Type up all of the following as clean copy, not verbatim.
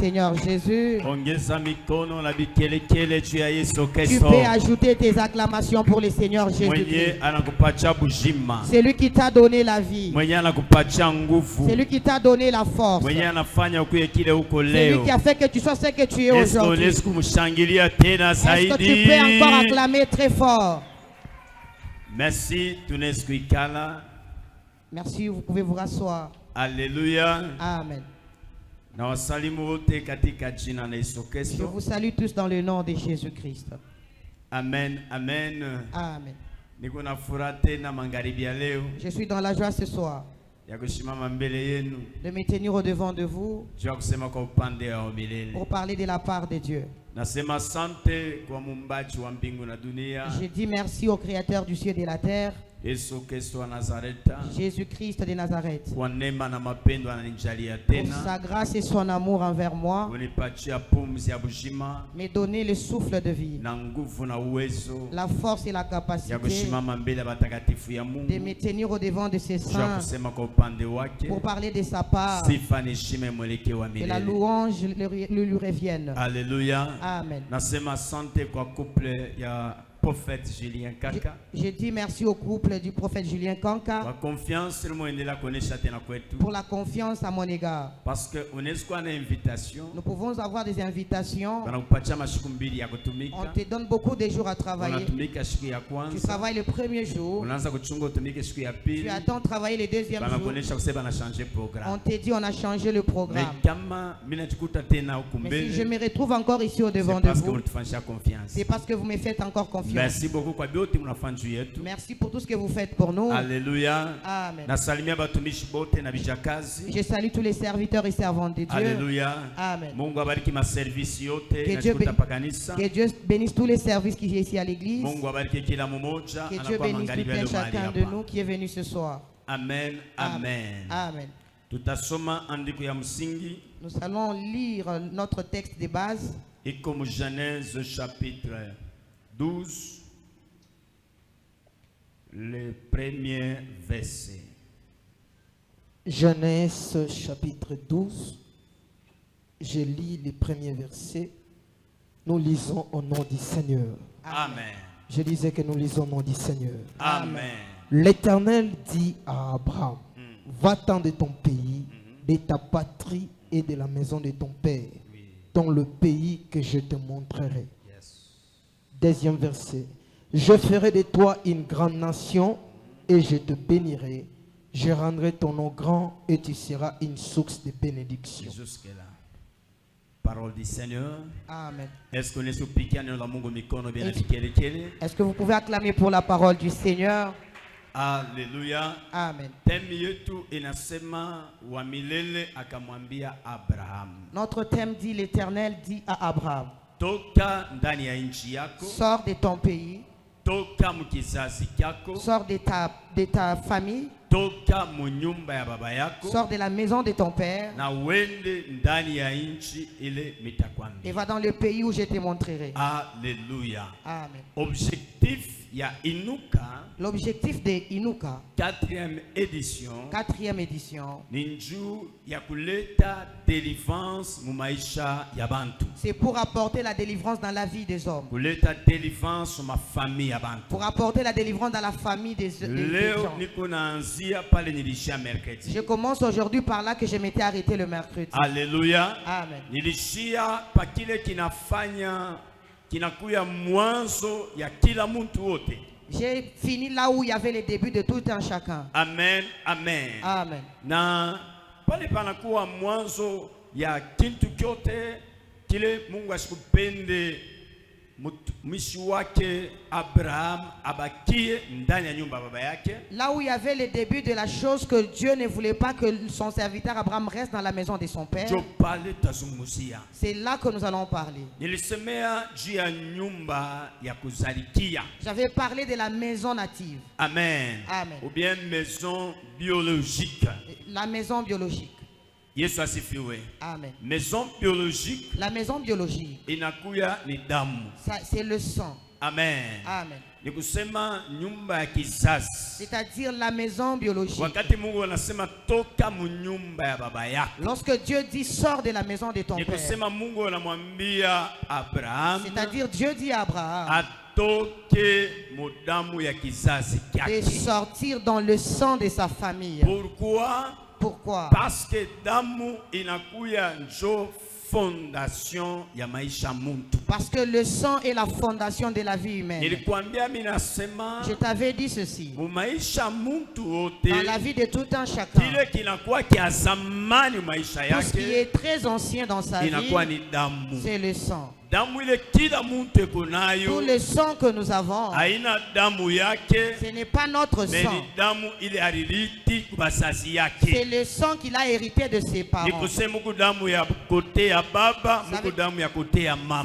Seigneur Jésus. Tu peux ajouter tes acclamations pour le Seigneur Jésus. C'est lui qui t'a donné la vie. C'est lui qui t'a donné la force. C'est lui qui a fait que tu sois ce que tu es aujourd'hui. Est-ce que tu peux encore acclamer très fort? Merci, merci, vous pouvez vous rasseoir. Alléluia. Amen. Je vous salue tous dans le nom de Jésus-Christ. Amen, amen. Amen. Je suis dans la joie ce soir de me tenir au devant de vous pour parler de la part de Dieu. Je dis merci au Créateur du ciel et de la terre, Jésus-Christ de Nazareth, pour sa grâce et son amour envers moi, me donner le souffle de vie, la force et la capacité de me tenir au devant de ses saints pour parler de sa part, que la louange lui revienne. Alléluia. Amen. Prophète Julien Kanka. Je dis merci au couple du prophète Julien Kanka pour la confiance à mon égard. Parce que nous pouvons avoir des invitations. On te donne beaucoup de jours à travailler. Tu travailles le premier jour. Tu attends travailler le deuxième jour. On te dit on a changé le programme. Mais si je me retrouve encore ici au devant de vous, c'est parce que vous me faites encore confiance. Merci beaucoup. Merci pour tout ce que vous faites pour nous. Alléluia. Amen. Je salue tous les serviteurs et servantes de Dieu. Alléluia. Amen. Que Dieu bénisse tous les services qui sont ici à l'église. Que Dieu bénisse tout un chacun de nous qui est venu ce soir. Amen. Amen. Amen. Nous allons lire notre texte de base. Et comme Genèse chapitre 12, le premier verset. Genèse chapitre 12, je lis le premier verset. Nous lisons au nom du Seigneur. Amen. Je disais que nous lisons au nom du Seigneur. Amen. L'Éternel dit à Abraham, va-t'en de ton pays, de ta patrie et de la maison de ton père, dans le pays que je te montrerai. Deuxième verset. Je ferai de toi une grande nation et je te bénirai. Je rendrai ton nom grand et tu seras une source de bénédiction. Jusque-là. Parole du Seigneur. Amen. Est-ce que vous pouvez acclamer pour la parole du Seigneur? Alléluia. Amen. Notre thème dit, l'Éternel dit à Abraham, sors de ton pays, sors de ta famille, sors de la maison de ton père et va dans le pays où je te montrerai. Alléluia. Amen. L'objectif de Inuka, quatrième édition, c'est pour apporter la délivrance dans la vie des hommes, pour apporter la délivrance dans la famille des gens. Je commence aujourd'hui par là que je m'étais arrêté le mercredi. Alléluia. Amen. J'ai fini là où il y avait le début de tout un chacun. Amen. Amen. Amen. Na pale panakuwa mwanzo ya kintu kyote kile Mungu asikupende mwishi wake Abraham abakie ndani ya nyumba baba yake. Là où il y avait le début de la chose que Dieu ne voulait pas que son serviteur Abraham reste dans la maison de son père. C'est là que nous allons parler. J'avais parlé de la maison native. Amen. Amen. Ou bien maison biologique. La maison biologique. Yesu asifiwe. Amen. Maison biologique. La maison biologique. Inakuya ni damu. C'est le sang. Amen. Amen. C'est-à-dire la maison biologique. Lorsque Dieu dit sors de la maison de ton père, c'est-à-dire Dieu dit à Abraham de sortir dans le sang de sa famille. Pourquoi? Parce que damu inakuya njo fondation ya maisha muntu. Parce que le sang est la fondation de la vie humaine. Je t'avais dit ceci. Dans la vie de tout un chacun, tout ce qui est très ancien dans sa vie, c'est le sang. Tout le sang que nous avons, ce n'est pas notre sang. C'est le sang qu'il a hérité de ses parents. Ça veut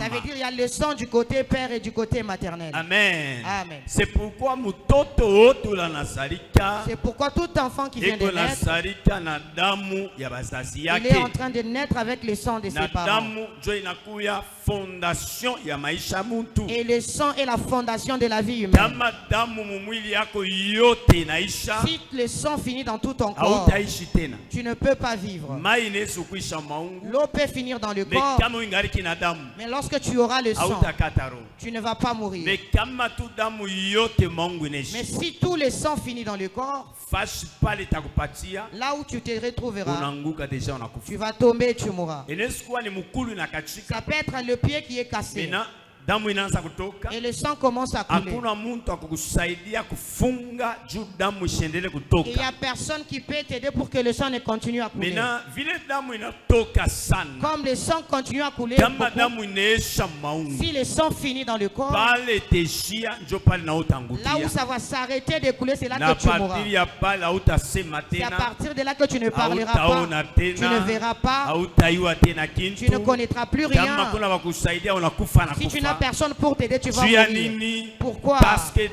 dire qu'il y a le sang du côté père et du côté maternel. Amen. Amen. C'est pourquoi tout enfant qui vient de naître, il est en train de naître avec le sang de ses parents. Et le sang est la fondation de la vie humaine. Si le sang finit dans tout ton corps, tu ne peux pas vivre. L'eau peut finir dans le corps, mais lorsque tu auras le sang, tu ne vas pas mourir. Mais si tout le sang finit dans le corps, là où tu te retrouveras, tu vas tomber et tu mourras. Ça peut être le pied qui est cassé. Et le sang commence à couler. Et il n'y a personne qui peut t'aider pour que le sang ne continue à couler. Comme le sang continue à couler beaucoup, si le sang finit dans le corps, là où ça va s'arrêter de couler, c'est là que tu mourras. C'est à partir de là que tu ne parleras pas, tu ne verras pas, tu ne connaîtras plus rien. Si tu n'as personne pour t'aider, tu vas mourir. Pourquoi? Parce que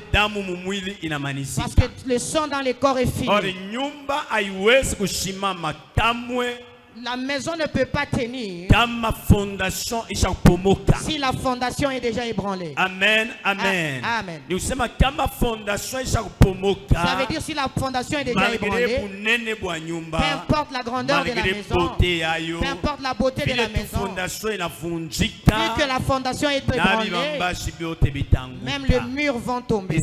le sang dans le corps est fini. La maison ne peut pas tenir si la fondation est déjà ébranlée. Amen, amen. Amen. Ça veut dire si la fondation est déjà ébranlée, peu importe la grandeur de la maison, peu importe la beauté de la maison, vu que la fondation est ébranlée, même les murs vont tomber. Et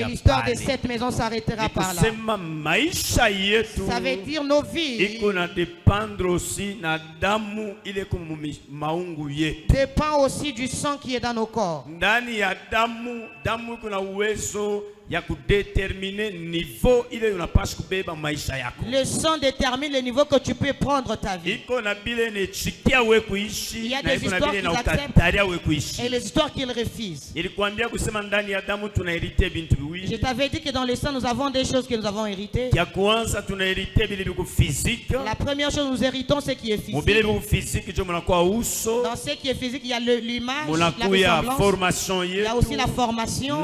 l'histoire de cette maison s'arrêtera par là. Ça veut dire nos vies dépend aussi du sang qui est dans nos corps. Le sang détermine le niveau que tu peux prendre ta vie. Il y a des histoires qu'ils acceptent et les histoires qu'ils refusent. Je t'avais dit que dans le sang nous avons des choses que nous avons héritées. La première chose que nous héritons, c'est ce qui est physique. Dans ce qui est physique, il y a l'image, la ressemblance, il y a aussi la formation,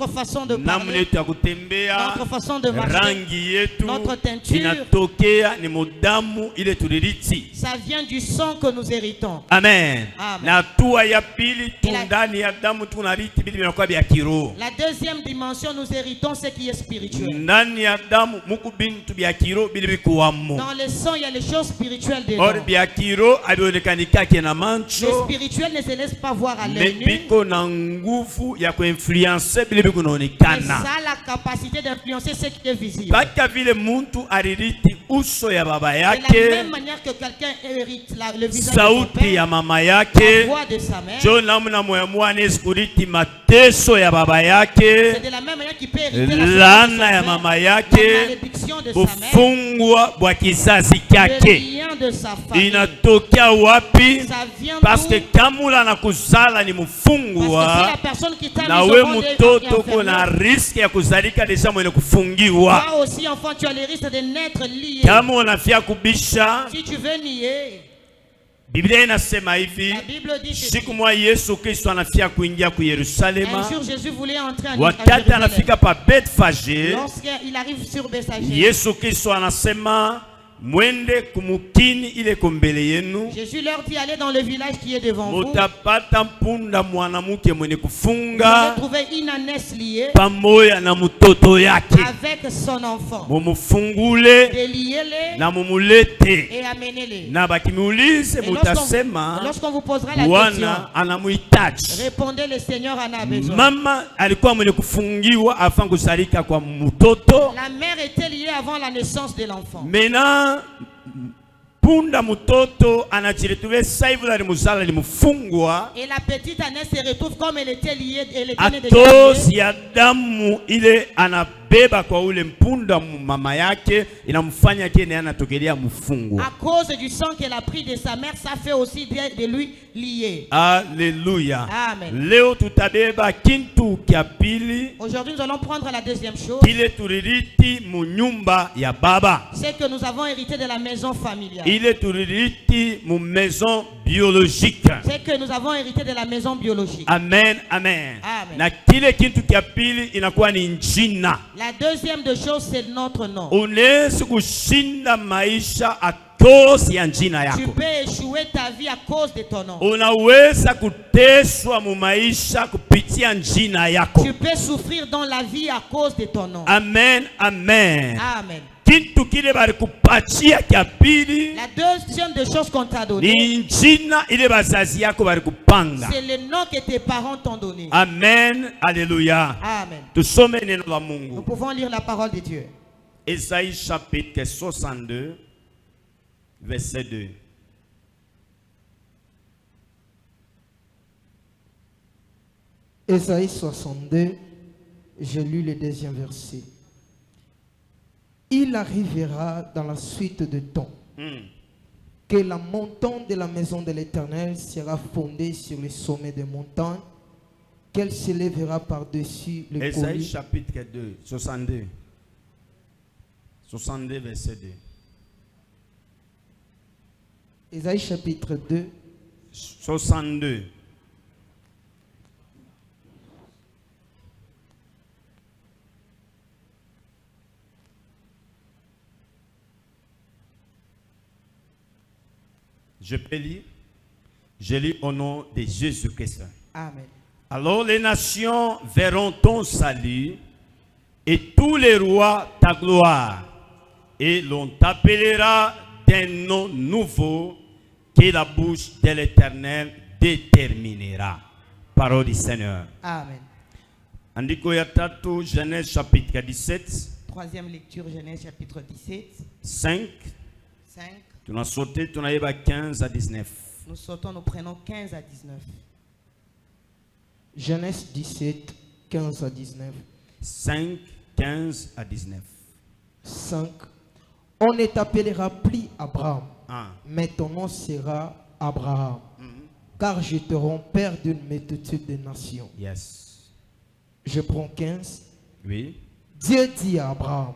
notre façon de parler, notre façon de marcher, notre teinture. Ça vient du sang que nous héritons. Amen. Amen. La deuxième dimension, nous héritons ce qui est spirituel. Dans le sang, il y a les choses spirituelles dedans. Le spirituel ne se laisse pas voir à l'œil nu. Et ça a la capacité d'influencer ce qui est visible. De la même manière que quelqu'un hérite le visage de son père, la voix de sa mère, c'est de la même manière qu'il peut hériter la malédiction de sa mère, le lien de sa famille. Ça vient parce que si la personne qui t'a mis au monde est risque ya kuzalika deja mwene kufungiwa. Toi aussi enfant, tu as le risque de naître lié. Kama unafia kubisha, si tu veux nier, Biblia inasema hivi, siku moja Yesu Kristo anafia kuingia ku Yerusalema. Un jour Jésus voulait entrer en wakati anafika pa Bethfage, lorsqu'il arrive sur Bethfage, Yesu Kristo anasema Jésus leur dit, allez dans le village qui est devant vous. Vous allez trouver une ânesse liée avec son enfant. Déliez-les et amenez-les. Lorsqu'on vous posera la question, répondez, le Seigneur en a besoin. La mère était liée avant la naissance de l'enfant. Maintenant, punda mutoto anachiretube saivula limufungwa. Et la petite ânesse se retrouve comme elle était liée. Elle était née de Atosi ya damu ile anabeba kwa ule mpunda mama yake inamfanya kene anatokelea mfungwa. À cause du sang qu'elle a pris de sa mère, ça fait aussi de lui lié. Alléluia. Amen. Leo tutabeba kintu kia pili. Aujourd'hui nous allons prendre la deuxième chose. Kile tuririti munyumba ya baba. C'est que nous avons hérité de la maison familiale. Ile tuririti mu maison biologique. C'est que nous avons hérité de la maison biologique. Amen, amen. Amen. Na kile kintu kia pili inakuwa ni njina. La deuxième de choses, c'est notre nom. Unaweza kushinda maisha a cause ya njina yako. Tu peux échouer ta vie à cause de ton nom. Unaweza kuteswa mu maisha kupitia njina yako. Tu peux souffrir dans la vie à cause de ton nom. Amen, amen. Amen. Kintu kile bari kupatia kia pili. La deuxième des choses qu'on t'a donné, ni njina ile bazazi yako bari kupanga. C'est le nom que tes parents t'ont donné. Amen, alléluia. Amen. Tusome neno la Mungu. Nous pouvons lire la parole de Dieu. Ésaïe chapitre 62 verset 2. Ésaïe 62, je lis le deuxième verset. Il arrivera dans la suite de temps que la montagne de la maison de l'Éternel sera fondée sur le sommet des montagnes, qu'elle s'élèvera par-dessus le Ésaïe colis. chapitre 2, 62. 62 verset 2. Ésaïe chapitre 2. 62. Je peux lire. Je lis au nom de Jésus-Christ. Amen. Alors les nations verront ton salut et tous les rois ta gloire. Et l'on t'appellera d'un nom nouveau que la bouche de l'Éternel déterminera. Parole du Seigneur. Amen. Andiko ya tatu, Genèse chapitre 17. Troisième lecture, Genèse chapitre 17. 5. 5. Tu as sauté, tu as 15 à 19. Nous sautons, nous prenons 15 à 19. Genèse 17, 15 à 19. 5, 15 à 19. 5. On ne t'appellera plus Abraham, Ah. mais ton nom sera Abraham, car je te rends père d'une multitude de nations. Yes. Je prends 15. Oui. Dieu dit à Abraham,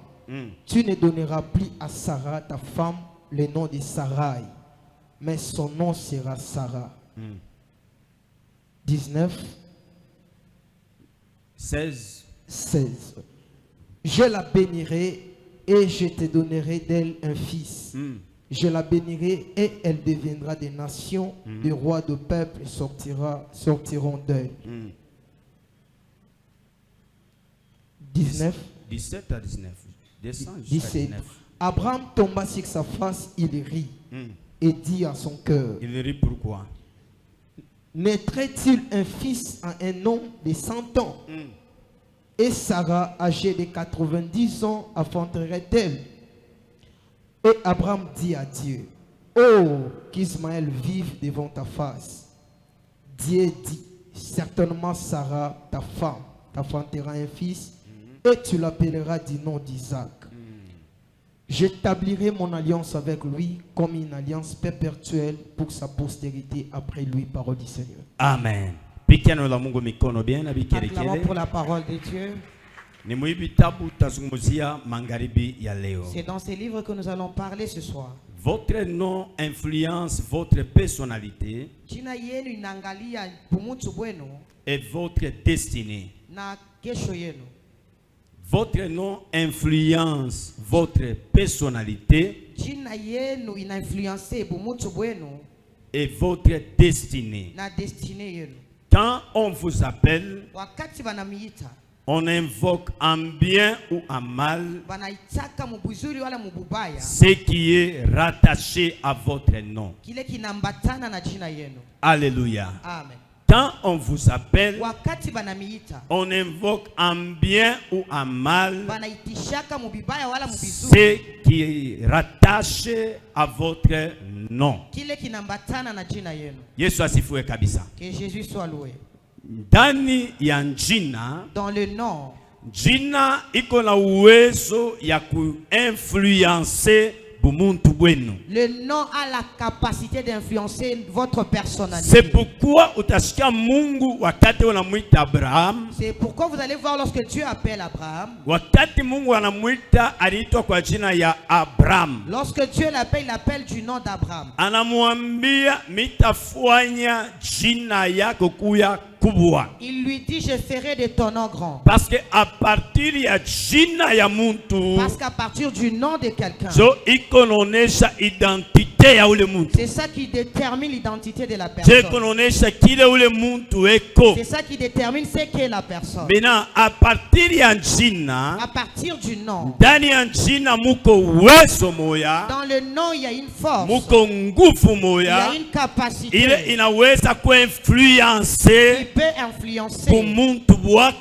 tu ne donneras plus à Sarah, ta femme, le nom de Sarai, mais son nom sera Sarah. 19. 16. 16. Je la bénirai et je te donnerai d'elle un fils. Je la bénirai et elle deviendra des nations, des rois de peuples sortiront d'elle. 19. 17 à 19. 17. Abraham tomba sur sa face, il rit et dit à son cœur, il rit pourquoi? naîtrait-il un fils à un homme de 100 ans? Et Sarah, âgée de 90 ans, enfanterait-elle? Et Abraham dit à Dieu, oh, qu'Ismaël vive devant ta face. Dieu dit, certainement Sarah, ta femme, t'enfantera un fils, et tu l'appelleras du nom d'Isaac. J'établirai mon alliance avec lui comme une alliance perpétuelle pour sa postérité après lui, parole du Seigneur. Amen. Acclamons pour la parole de Dieu. C'est dans ces livres que nous allons parler ce soir. Votre nom influence votre personnalité et votre destinée. Votre nom influence votre personnalité et votre destinée. Quand on vous appelle, on invoque en bien ou en mal ce qui est rattaché à votre nom. Alléluia. Amen. Quand on vous appelle, on invoque en bien ou en mal ce qui est rattaché à votre nom. Yesu asifiwe kabisa. Que Jésus soit loué. Ndani ya jina, dans le nom, jina iko na uwezo ya kuinfluencer bumuntu bwenu. Le nom a la capacité d'influencer votre personnalité. C'est pourquoi utasikia Mungu wakati wanamuita Abraham. C'est pourquoi vous allez voir lorsque Dieu appelle Abraham. Wakati Mungu anamuita aliitwa kwa jina ya Abraham. Lorsque Dieu l'appelle, il appelle du nom d'Abraham. Anamwambia mitafanya jina yako kuya kubwa. Il lui dit, je ferai de ton nom grand. Parce que à partir ya jina ya muntu, parce qu'à partir du nom de quelqu'un, so ikononesha identité ya ule muntu. C'est ça qui détermine l'identité de la personne. Ikononesha kile ule muntu eko. C'est ça qui détermine ce qu'est la personne. Maintenant, à partir ya jina, à partir du nom, ndani ya jina muko uwezo moya. Dans le nom, il y a une force. Muko nguvu moya. Il y a une capacité. Ile inaweza kuinfluencer peut influencer la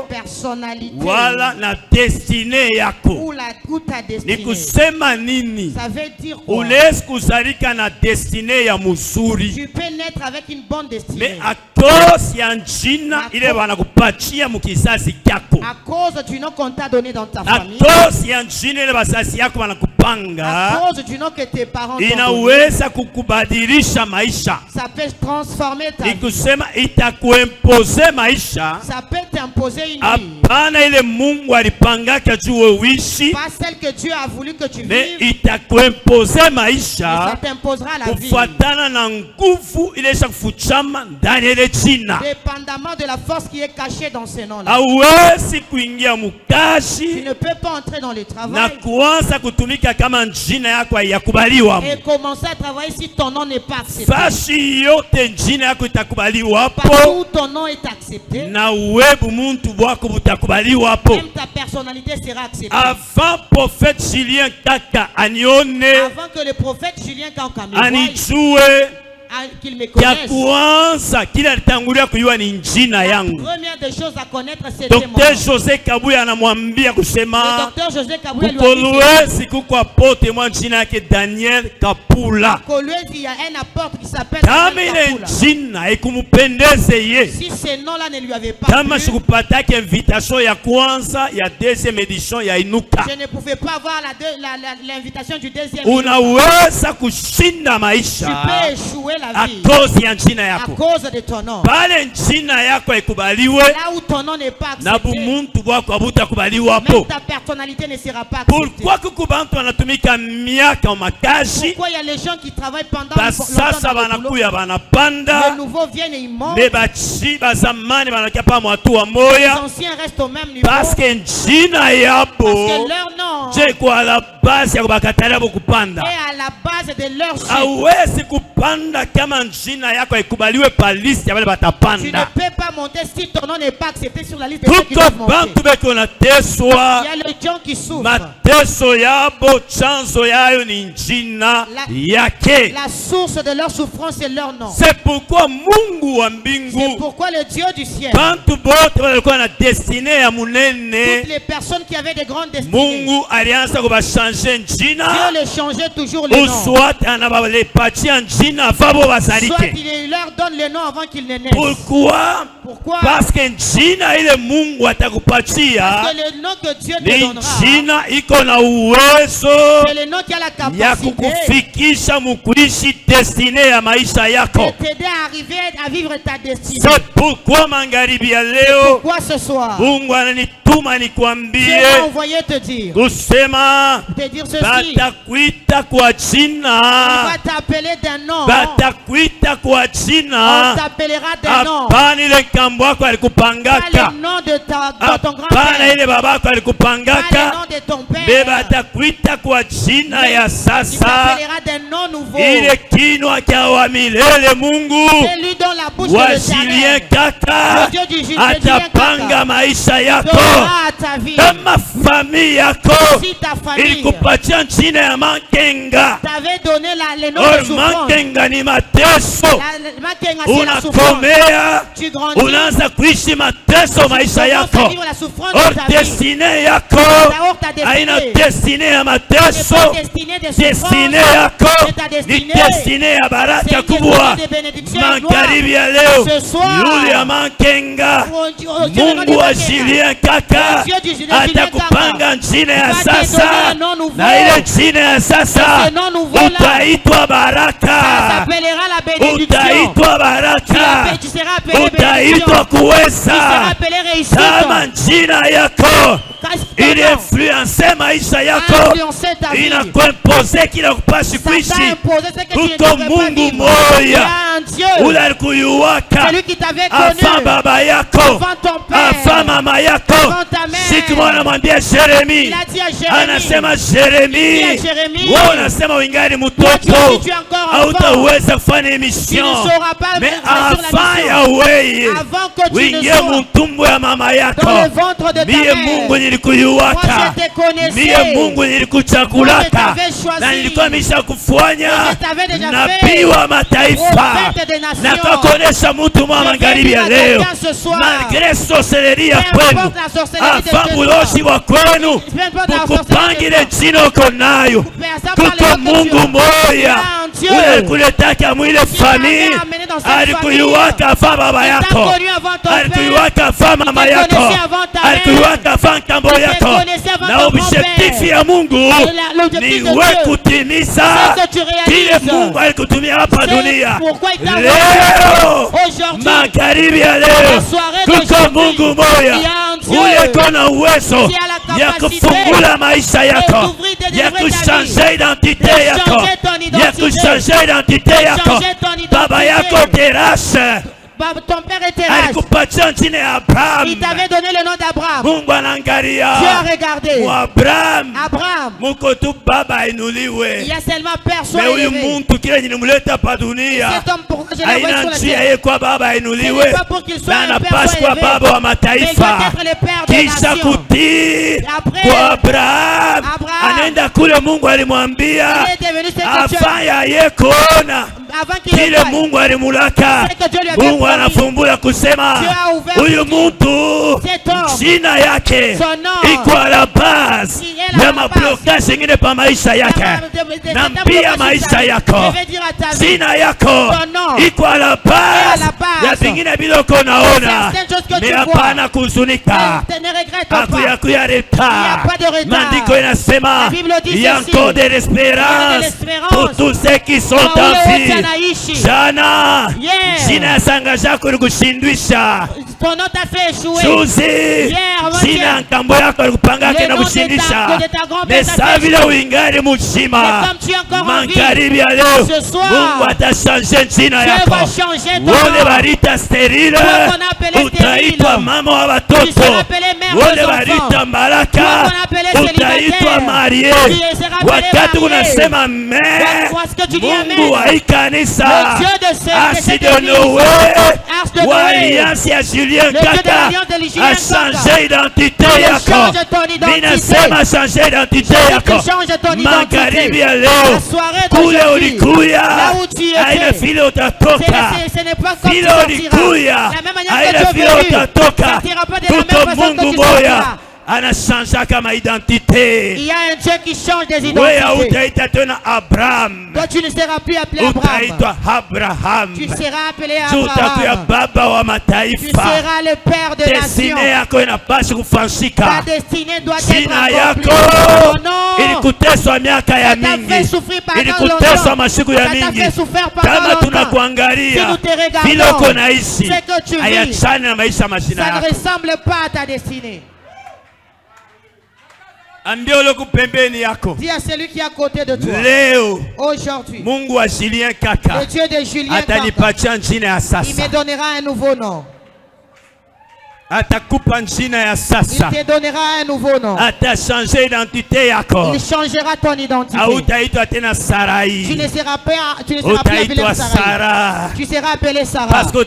personnalité wala na destinée yako. Ou ta destinée. Nikusema nini? Ça veut dire quoi? Ulezi kuzalika na destinée ya muzuri. Tu peux naître avec une bonne destinée. Mais à cause ya jina ile wanakupatia mukizazi kyako. À cause du nom qu'on t'a donné dans ta famille. À cause ya jina ile bazazi yako wanakupanga. À cause du nom que tes parents t'ont donné. Inaweza kukubadilisha maisha. Ça peut transformer ta vie. Nikusema itakuimposer maisha. Ça peut t'imposer une vie. Hapana ile Mungu alipangaka juu uishi. Pas celle que Dieu a voulu que tu vives. Mais itakuimposer maisha. Ça t'imposera la vie. Kufuatana na nguvu ile kufuchama ndani ya jina. Dépendamment de la force qui est cachée dans ce nom-là. Hauwezi kuingia mukashi. Tu ne peux pas entrer dans le travail. Na kuanza kutumika kama jina yako hayakubaliwa. Et commencer à travailler si ton nom n'est pas accepté. Fashi yote jina yako itakubaliwa hapo. Partout où ton nom est accepté. Na webu muntu bwako butakubaliwa hapo. Même ta personnalité sera acceptée. Avant prophète Julien Kaka anione. Avant que le prophète Julien Kaka me voie. Anijue. Qu'il me connaisse. Kuanza kila alitangulia kujua ni jina yangu. Première des choses à connaître c'est mon nom. Dr. José Kabuya anamwambia kusema. Le Dr. José Kabuya lui a dit. Siku kwa pote mwa jina yake Daniel Kapula. Kolwezi il y a un apôtre qui s'appelle Daniel Kapula. Jina ikumupendeze ye. Si ce nom-là ne lui avait pas kama sikupataka invitation ya kwanza ya deuxième édition ya Inuka. Je ne pouvais pas avoir l'invitation du deuxième. Unaweza kushinda maisha. Tu peux échouer la vie. A cause ya jina yako. À cause de ton nom. Pale jina yako ikubaliwe. Là où ton nom n'est pas accepté. Na bumuntu bwako abutakubaliwa hapo. Même ta personnalité ne sera pas acceptée. Pourquoi kukubantu wanatumika miaka makashi? Pourquoi il y a les gens qui travaillent pendant sasa banakuya banapanda. Les nouveaux viennent et ils montent. Les bachi bazamani banakia pa mwatu wa moya. Les anciens restent au même niveau. Parce que jina yabo. Parce que leur nom. Je kwa la base ya kubakatalia kupanda. Et à la base de leur chute. Hauwezi kupanda kama jina yako ikubaliwe pa liste ya wale batapanda. Tu ne peux pas monter si ton nom n'est pas accepté sur la liste de ceux qui doivent monter. Bantu beko na teswa. Il y a les gens qui souffrent. Mateso yabo chanzo yayo ni jina yake. La source de leur souffrance c'est leur nom. C'est pourquoi Mungu wa mbingu. C'est pourquoi le Dieu du ciel. Bantu bote walikuwa na destinée ya munene. Toutes les personnes qui avaient des grandes destinées. Mungu alianza kubachanger jina. Dieu les changeait toujours les noms. Soit anabalepatia jina vabo bazalike. Soit il leur donne les noms avant qu'ils ne naissent. Pourquoi? Parce que jina ile Mungu atakupatia. Parce que le nom que Dieu te donnera. Jina iko na uwezo. C'est le nom qui a la capacité. Ya kukufikisha mukuishi destinée ya maisha yako. De t'aider à arriver à vivre ta destinée. C'est pourquoi magharibi ya leo. Pourquoi ce soir? Mungu ananituma nikwambie. Dieu m'a envoyé te dire. Kusema. Te dire ceci. Batakuita kwa jina. Il va t'appeler d'un nom. batakuita kwa jina, on t'appellera des noms. Hapana ile nkambo yako alikupangaka, pas le nom de ton grand-père, hapana ile babako alikupangaka, pas le nom de ton père. Mais batakuita kwa jina ya sasa. Tu t'appelleras des noms nouveaux. Ile kinwa kia wa milele Mungu celui dont la bouche wa de Julien Kaka atapanga maisha yako, kama famille yako ilikupatia jina ya Mankenga. Mankenga ni mateso, unakomea unaanza kuishi mateso maisha yako. Destine yako haina destine ya mateso, destine yako ni destine ya baraka kubwa. Magharibi ya leo yule ya Mankenga, Mungu wa Julien Kaka atakupanga jina ya sasa, na ile jina ya sasa utaitwa baraka, utaitwa baraka, utaitwa kuweza. Kama jina yako ili influence maisha yako, inakuimpose kila kupashi kuishi. Kuko Mungu moya ule alikuyuwaka afa baba yako, afa mama yako. Siku mwana mwambia Jeremi, anasema Jeremi, wewe unasema wingari mtoto hautaweza kufanya mission, mais avant ya wewe wingie mtumbo ya mama yako, mie Mungu nilikuyuwaka, mie Mungu nilikuchakulaka, na nilikuwa misha kufanya nabii wa mataifa, na kakonesha mtu mwa magharibi ya leo. Malgré sorcellerie ya kwenu, afabuloshi wa kwenu, mukupangile jina uko nayo. Kuko Mungu moya ule alikuletaka mwile famii, alikuyuwaka afa baba yako, alikuyuwaka afa mama yako, alikuyuwaka afa nkambo yako, na objectif ya Mungu ni we kutimiza kile Mungu alikutumia hapa dunia. Leo magharibi ya leo kuko Mungu moya ule kona uwezo ya kufungula maisha yako, ya kuchanger identite yako, ya kuchanger identite yako. Baba yako Terashe, ton père était riche. Il t'avait donné le nom d'Abraham. Dieu a regardé. Abraham. Il y a seulement personne élevé. Cet homme, pourquoi je l'ai envoyé sur la terre? Ce n'est pas pour qu'il soit un père soit élevé, mais il doit être le père des nations. Après, Abraham, il était venu ce que avant qu'il ne voie. Anafumbula kusema huyu mtu jina yake iko la base ya mablokaji ingine pa maisha yake na pia maisha yako. Jina yako iko la base ya vingine bila kunaona, ni hapana kuzunika, hakuya reta. Maandiko inasema yanko de l'espérance pour tous ceux qui sont en vie. Jana jina sanga yako likushindwisha, juzi jina nkambo yako likupangake na kushindisha, mesa vile uingari mujima. Magharibi ya leo Mungu atashange jina yako. Wole barita sterile utaitwa mama wa watoto, wole barita mbaraka utaitwa marie. Wakati unasema me Mungu wa ikanisa asidonowe wa alliance ya Julien Kaka a changé identité yako. Ninasema changé identité yako. Magharibi ya leo kule ulikuya haina vile utatoka, vile ulikuya haina vile utatoka. Kuko Mungu moya anachangea kama identité. Il y a un Dieu qui change des identités. Wewe utaita tena Abraham. Toi tu ne seras plus appelé Abraham. Utaitwa Abraham. Tu seras appelé Abraham. Utakuwa baba wa mataifa. Tu seras le père de nations. Destinée yako inapaswa kufanshika. Ta destinée doit être accomplie. Ilikuteswa miaka ya mingi, ilikuteswa masiku ya mingi. Kama tunakuangalia vile uko naishi, hayachani na maisha mashina yako. Ça ne ressemble pas à ta destinée. Dis à celui qui est à côté de toi. Aujourd'hui, le Dieu de Julien Kaka, il me donnera un nouveau nom. Il te donnera un nouveau nom. Il changera ton identité. Tu ne seras plus appelé Sarai. Tu seras appelé Sarah. Parce que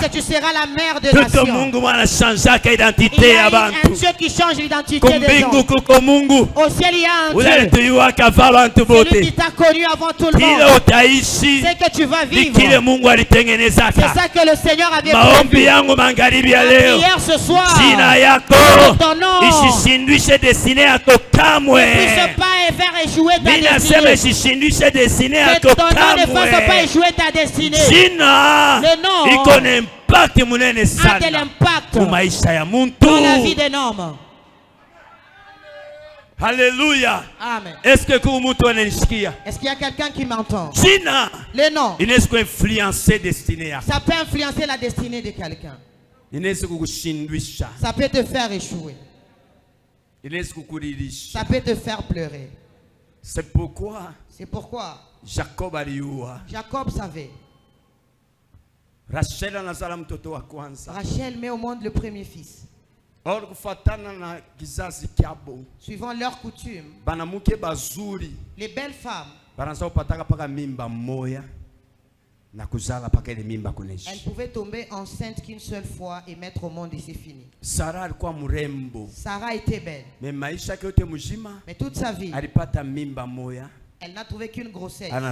tu seras la mère de nations. Il y a un Dieu qui change l'identité des hommes. Au ciel, il y a un Dieu. Celui qui t'a connu avant tout le monde. C'est que tu vas vivre. C'est ça que le Seigneur avait prévu. Hier ce soir, ton nom ne puisse pas faire échouer ta destinée. Que ton nom ne fasse pas échouer ta destinée. Le nom a de l'impact dans la vie d'un homme. Alléluia. Amen. Est-ce qu'il y a quelqu'un qui m'entend? Le nom, ça peut influencer la destinée de quelqu'un. Ça peut te faire échouer. Ça peut te faire pleurer. C'est pourquoi Jacob savait. Rachel met au monde le premier fils. Suivant leur coutume, les belles femmes, elles pouvaient tomber enceinte qu'une seule fois et mettre au monde et c'est fini. Sarah était belle. Mais toute sa vie, elle n'a trouvé qu'une grossesse. Elle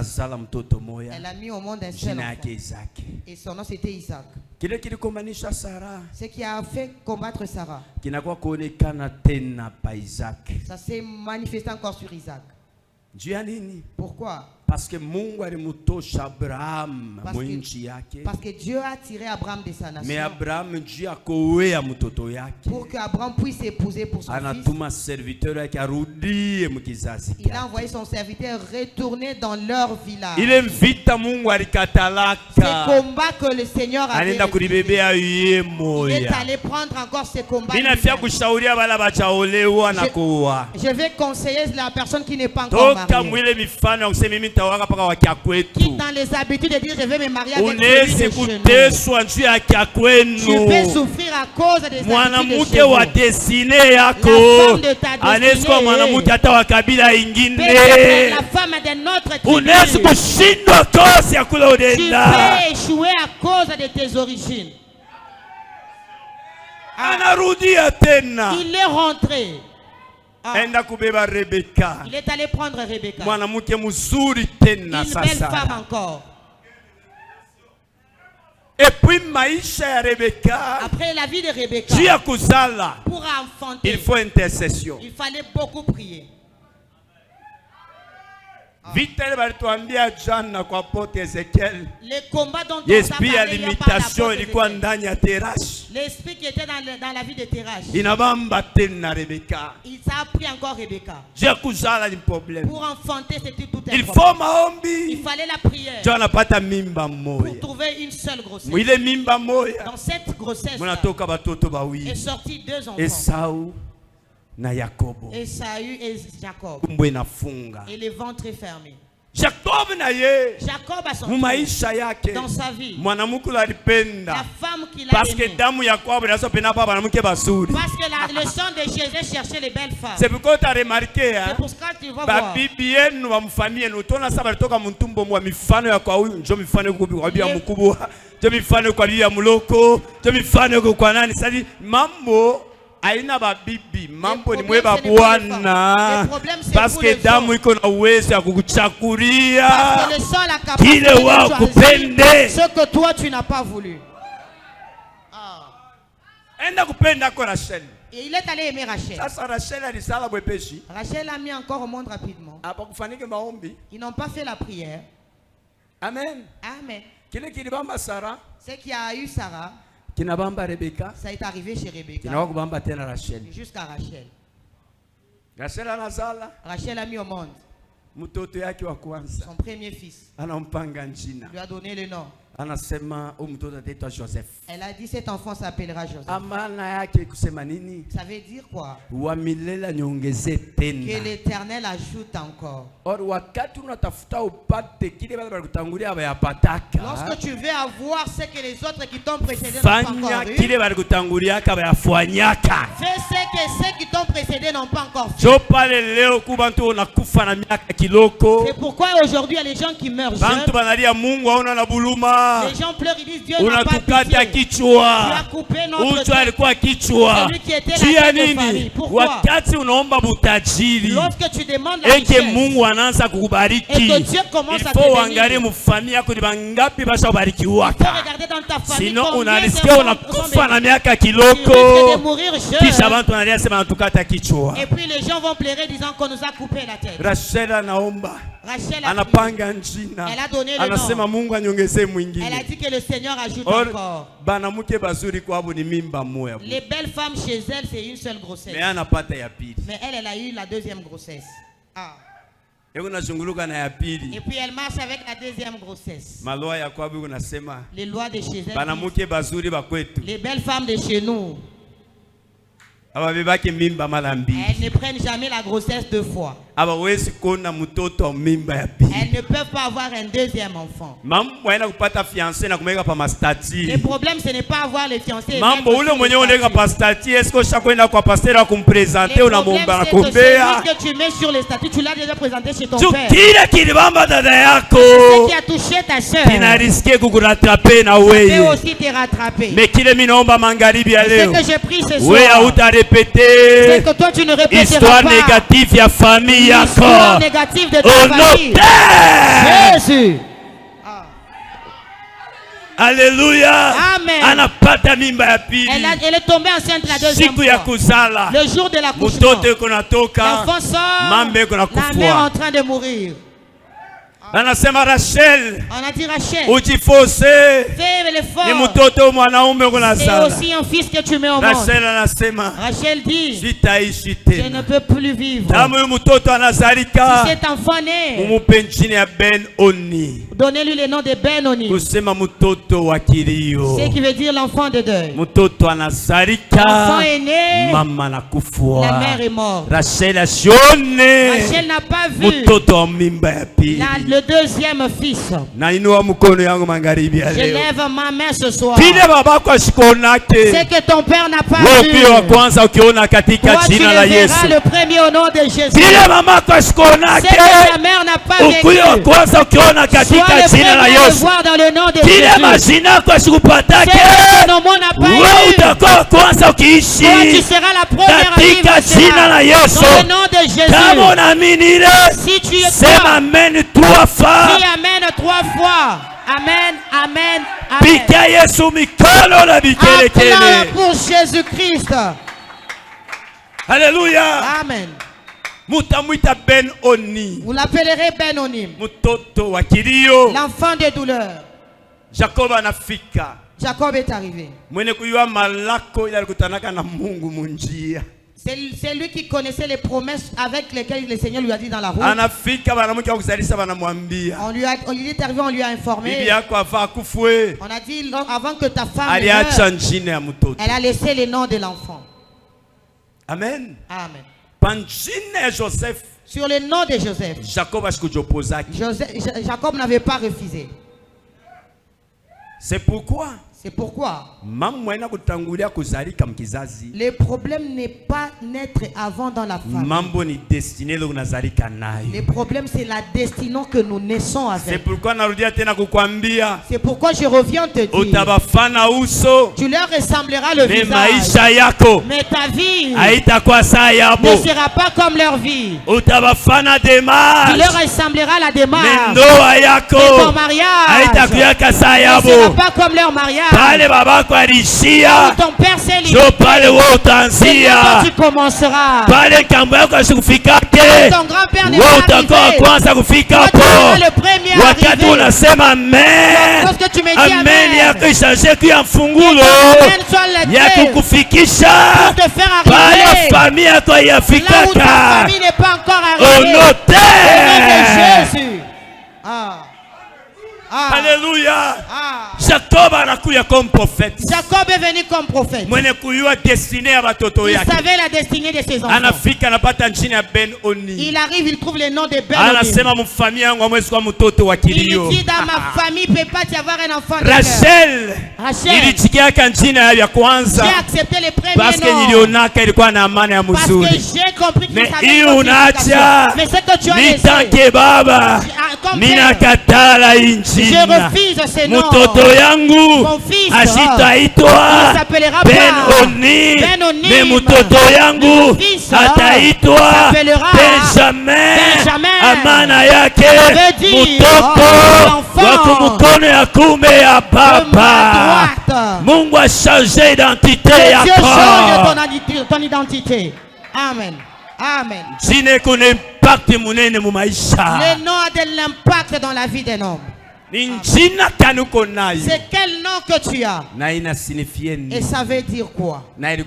a mis au monde un seul enfant. Et son nom c'était Isaac. Ce qui a fait combattre Sarah, ça s'est manifesté encore sur Isaac. Pourquoi? Parce que Dieu a tiré Abraham de sa nation. Mais Abraham pour qu'Abraham puisse épouser pour son fils. Il a envoyé son serviteur retourner dans leur village. Ce combat que le Seigneur a fait. Il est allé prendre encore ce combat. Je vais conseiller la personne qui n'est pas encore mariée. Qui dans les habitudes de dire je vais me marier avec celui de chez nous. Tu peux souffrir à cause des habitudes de chez vous. La femme de ta destinée. Peut-être la femme de notre tribu. Tu peux échouer à cause de tes origines. Il est rentré. Il est allé prendre Rebecca. Une belle femme encore. Et puis Rebecca, après la vie de Rebecca, pour enfanter, il faut intercession. Il fallait beaucoup prier. Vite balituambia jana kwa pote Ezekiel. Le combat dont on a parlé, limitation ilikuwa ndani ya Terash. L'esprit qui était dans la vie de Terash. Inabamba tena Rebecca. Il a pris encore Rebecca. J'ai kuzala ni problème. Pour enfanter c'était tout un problème. Il faut maombi. Il fallait la prière. Jana pata mimba moya. Pour trouver une seule grossesse. Mwile mimba moya. Dans cette grossesse. Munatoka batoto bawi. Est sorti deux enfants. Esau na Yakobo. Esaü et Jacob. Et le ventre est fermé. Jacob a sorti dans sa vie la femme qu'il a aimée. Parce que le sang de Jésus cherchait les belles femmes. C'est pour ça que tu vas voir. Aina babibi mambo ni mweba bwana parce que damu iko na uwezo ya kukuchakulia kile wao kupende ce que toi tu n'as pas voulu. Enda kupenda kwa Rachel. Et il est allé aimer Rachel. Sasa Rachel alisala bwepeshi. Rachel a mis encore au monde rapidement. Apakufanike maombi. Ils n'ont pas fait la prière. Amen. Amen. Kile kilibamba Sarah. Ce qui a eu Sarah. Rebecca. Ça est arrivé chez Rebecca. Jusqu'à Rachel. Rachel a mis au monde son premier fils. Il lui a donné le nom. Elle a dit cet enfant s'appellera Joseph. Ça veut dire quoi? Que l'Éternel ajoute encore. Lorsque tu veux avoir ce que les autres qui t'ont précédé n'ont pas encore eu, fais ce que ceux qui t'ont précédé n'ont pas encore fait. C'est pourquoi aujourd'hui il y a les gens qui meurent jeunes. Les gens pleurent, ils disent Dieu n'a pas pitié. Tu as coupé notre tête. Celui qui était la tête de famille. Pourquoi? Lorsque tu demandes la richesse et que Dieu commence à te bénir, il faut regarder dans ta famille. Sinon on a risqué de mourir jeune. Et puis les gens vont pleurer disant qu'on nous a coupé la tête. Rachel a donné le nom. Elle a dit que le Seigneur ajoute encore. Les belles femmes chez elles, c'est une seule grossesse. Mais elle a eu la deuxième grossesse. Et puis elle marche avec la deuxième grossesse. Les lois de chez elles. Les belles femmes de chez nous, elles ne prennent jamais la grossesse deux fois. Elles ne peuvent pas avoir un deuxième enfant. Le problème, ce n'est pas avoir les fiancés. Le problème, c'est que tu mets sur les statuts, tu l'as déjà présenté chez ton père. C'est ce qui a touché ta soeur. Ça peut aussi te rattraper. C'est ce que j'ai pris ce soir. C'est que toi tu ne répéteras histoire pas négative ya famille l'histoire négative de ta famille. Jésus. Alléluia. Amen. Elle est tombée enceinte la deuxième fois. Le jour de l'accouchement, l'enfant sort, la mère est en train de mourir. On a dit Rachel, fais l'effort. Et aussi un fils que tu mets au monde. Rachel dit, je ne peux plus vivre. Si cet enfant naît, donnez-lui le nom de Ben-Oni, ce qui veut dire l'enfant de deuil. L'enfant est né, la mère est morte. Rachel n'a pas vu le deuxième fils. Je lève ma main ce soir. C'est que ton père n'a pas vu. Toi tu le verras le premier au nom de Jésus. C'est que ta mère n'a pas vécu. Sois le premier à le voir dans le nom de Jésus. C'est que ton nom n'a pas eu. Toi tu seras la première à vivre cela. Dans le nom de Jésus. Si tu es toi, qui amène 3 fois. Amen, amen, amen. Acclame pour Jésus-Christ. Alléluia. Amen. Vous l'appellerez Ben-Oni, l'enfant de douleur. Jacob est arrivé. C'est lui qui connaissait les promesses avec lesquelles le Seigneur lui a dit dans la route. On lui est arrivé, on lui a informé. On a dit avant que ta femme meure, elle a laissé le nom de l'enfant. Amen. Amen. Sur le nom de Joseph, Jacob n'avait pas refusé. C'est pourquoi le problème n'est pas naître avant dans la famille. Le problème c'est la destinée que nous naissons avec. C'est pourquoi je reviens te dire, tu leur ressembleras le visage, mais ta vie ne sera pas comme leur vie. Tu leur ressembleras la démarche, mais ton mariage ne sera pas comme leur mariage. Ton père s'est lié, c'est quand tu commenceras. Ton grand-père n'est pas arrivé, toi tu seras le premier arrivé. Lorsque tu me dis Amen, que Amen soit le clé pour te faire arriver là où ta famille n'est pas encore arrivée. Au nom de Jésus. Alléluia. Jacob anakuya comme prophète. Jacob est venu comme prophète. Mwenye kuyua destiné ya batoto yake. Il savait la destinée de ses enfants. Anafika anapata jina ya Ben Oni. Il arrive, il trouve le nom de Ben Oni. Anasema mfamia yangu amwezi kwa mtoto wa kilio. Il dit dans ma famille peut pas y avoir un enfant de Rachel. Nilichikia jina ya kwanza. J'ai accepté le premier parce que nilionaka ilikuwa na amani ya mzuri. Parce que j'ai compris que mais unaacha. Mais ce que tu as laissé. Nitanke baba. Ninakatala injina. Je refuse ce nom. Mtoto yangu mon fils asitaitwa Ben Oni. Mais mtoto yangu ataitwa Benjamin. Amana yake mtoto wa kumkono ya kume ya baba. Mungu a changé identité ya change ton identité. Amen. Amen. Jine kuna impact munene mu maisha. Le nom a de l'impact dans la vie d'un homme. C'est quel nom que tu as? Et ça veut dire quoi? Et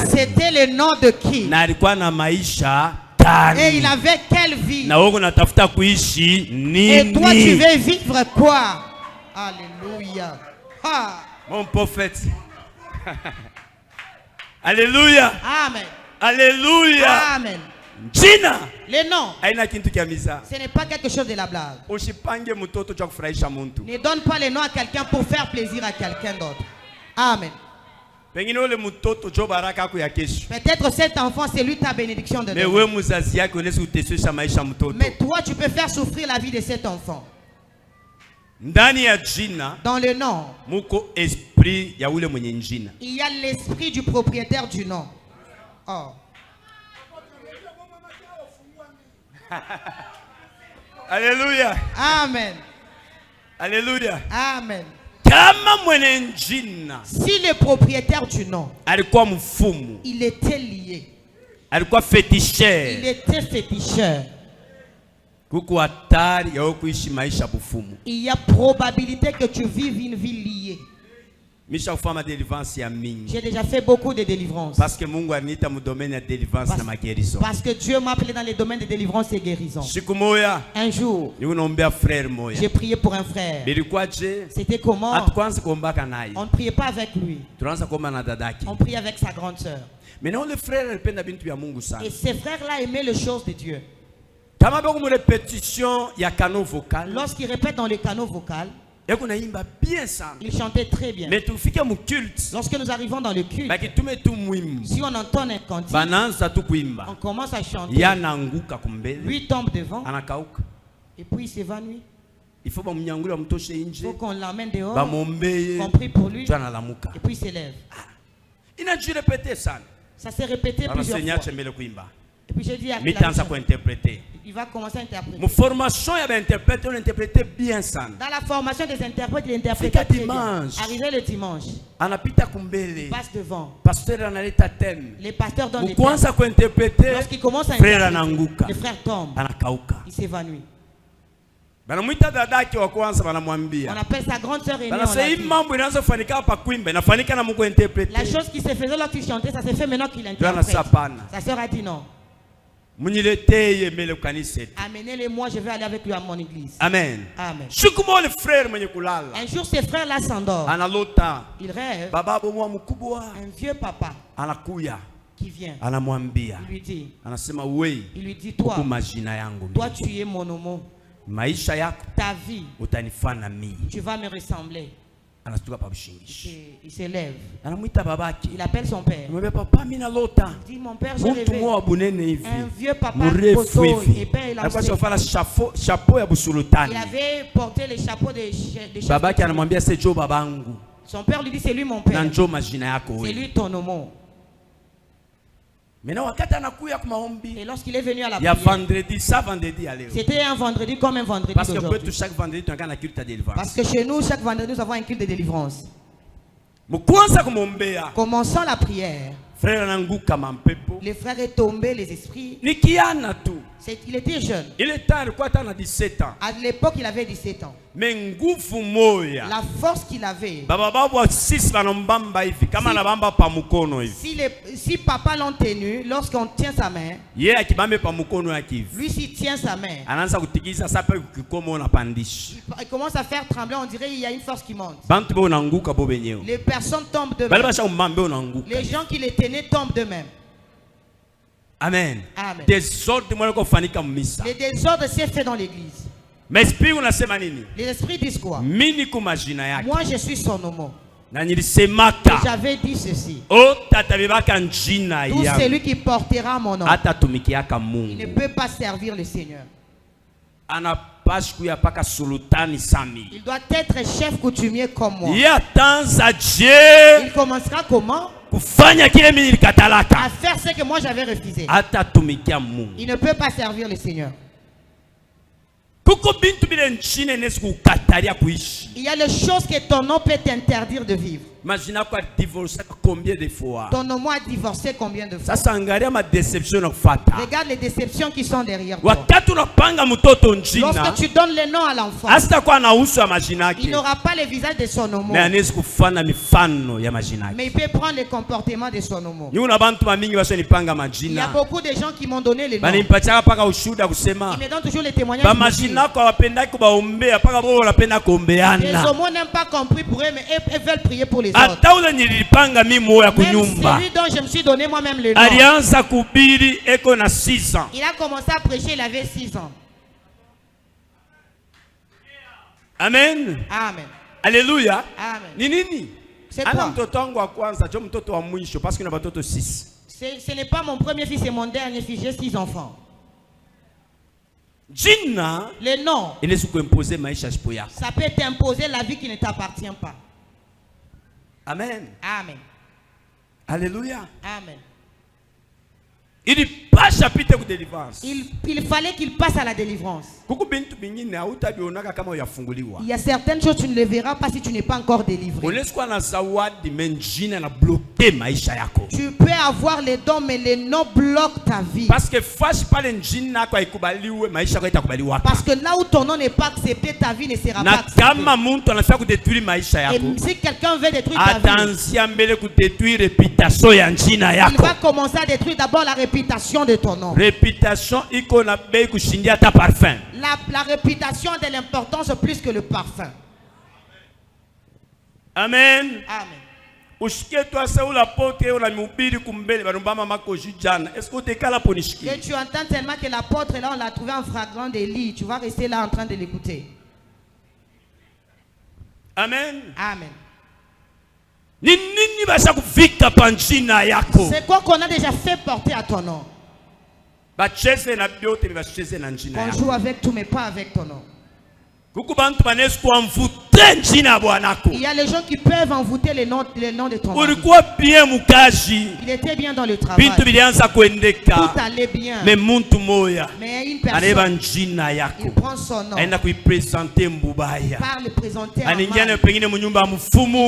c'était le nom de qui? Et il avait quelle vie? Et toi tu veux vivre quoi? Alléluia. Mon prophète. Alléluia. Amen. Alléluia. Amen. Jina. Le nom. Ce n'est pas quelque chose de la blague. Ne donne pas le nom à quelqu'un pour faire plaisir à quelqu'un d'autre. Amen. Peut-être cet enfant, c'est lui ta bénédiction de demain. Mais toi, tu peux faire souffrir la vie de cet enfant. Dans le nom, il y a l'esprit du propriétaire du nom. Oh. Alléluia. Amen. Alléluia. Amen. Si le propriétaire du nom, il était lié. Il était féticheur. Il y a probabilité que tu vives une vie liée. J'ai déjà fait beaucoup de délivrances. Parce que Dieu m'a appelé dans les domaines de délivrance et guérison. Un jour, j'ai prié pour un frère. C'était comment? On ne priait pas avec lui. On priait avec sa grande sœur. Et ces frères-là aimaient les choses de Dieu. Lorsqu'ils répètent dans les canaux vocaux, il chantait très bien. Lorsque nous arrivons dans le culte, si on entend un cantique, on commence à chanter. Lui tombe devant et puis il s'évanouit. Il faut qu'on l'emmène dehors, qu'on prie pour lui et puis il s'élève. Ça s'est répété plusieurs fois. Et puis j'ai dit à il va commencer à interpréter. Dans la formation des interprètes, il interprétait très bien. Arrivé le dimanche, il passe devant. Les pasteurs donnent des thèmes. Lorsqu'il commence à interpréter, le frère tombe. Il s'évanouit. On appelle sa grande sœur aînée. La chose qui se faisait lorsqu'il chantait, ça se fait maintenant qu'il interprète. Sa sœur a dit non. Amenez-les, moi je vais aller avec lui à mon église. Amen. Amen. Un jour ces frères-là s'endorment. Ils rêvent. Un vieux papa qui vient. Il lui dit, toi tu es mon homo. Ta vie, tu vas me ressembler. Il s'élève. Il appelle son père. Il dit, mon père, j'ai rêvé un vieux papa costaud, épais et lancé. Il avait porté le chapeau de chef. Son père lui dit, c'est lui mon père. C'est lui ton homo. Et lorsqu'il est venu à la prière, c'était un vendredi comme un vendredi d'aujourd'hui. Parce que chez nous, chaque vendredi, nous avons un culte de délivrance. Commençons la prière. Les frères est tombé, les esprits. Il était jeune. Il était à 17 ans. À l'époque, il avait 17 ans. Mais la force qu'il avait. Si papa l'ont tenu, lorsqu'on tient sa main, lui s'il tient sa main, il commence à faire trembler, on dirait qu'il y a une force qui monte. Les personnes tombent d'eux-mêmes. Les gens qui les tenaient tombent d'eux-mêmes. Amen. Amen. Les désordres s'est fait dans l'église. Les esprits disent quoi? Moi je suis son homo. J'avais dit ceci. Tout celui qui portera mon nom, il ne peut pas servir le Seigneur. Il doit être chef coutumier comme moi. Il commencera comment? À faire ce que moi j'avais refusé. Il ne peut pas servir le Seigneur. Il y a les choses que ton nom peut t'interdire de vivre. Combien de fois? Ton nom a divorcé combien de fois? Regarde les déceptions qui sont derrière toi. Lorsque tu donnes le nom à l'enfant, il n'aura pas le visage de son homo, mais il peut prendre le comportement de son homo. Il y a beaucoup de gens qui m'ont donné le nom. Ils me donnent toujours les témoignages. Les homos n'aiment pas compris pour eux, mais ils veulent prier pour les autres. Même celui dont je me suis donné moi-même le nom, il a commencé à prêcher, il avait 6 ans. Amen. Amen. Alléluia. Amen. C'est quoi? Ce n'est pas mon premier fils, c'est mon dernier fils. J'ai 6 enfants. Le nom, ça peut t'imposer la vie qui ne t'appartient pas. Amen. Amen. Alléluia. Amen. Il passe chapitre de délivrance. Il fallait qu'il passe à la délivrance. Il y a certaines choses tu ne les verras pas si tu n'es pas encore délivré. Tu peux avoir les dons mais les noms bloquent ta vie. Parce que là où ton nom n'est pas accepté, ta vie ne sera pas acceptée. Et si quelqu'un veut détruire ta vie, il va commencer à détruire d'abord la réputation de ton nom. Réputation, ta parfum. La réputation a de l'importance plus que le parfum. Amen. Amen. Et tu entends tellement que l'apôtre là on l'a trouvé en flagrant délit. Tu vas rester là en train de l'écouter. Amen. Amen. C'est quoi qu'on a déjà fait porter à ton nom? On joue avec tout mais pas avec ton nom. Il y a les gens qui peuvent envoûter le nom de ton mari. Il était bien dans le travail. Tout allait bien. Mais une personne, il prend son nom. Il part le présenter à mal. Il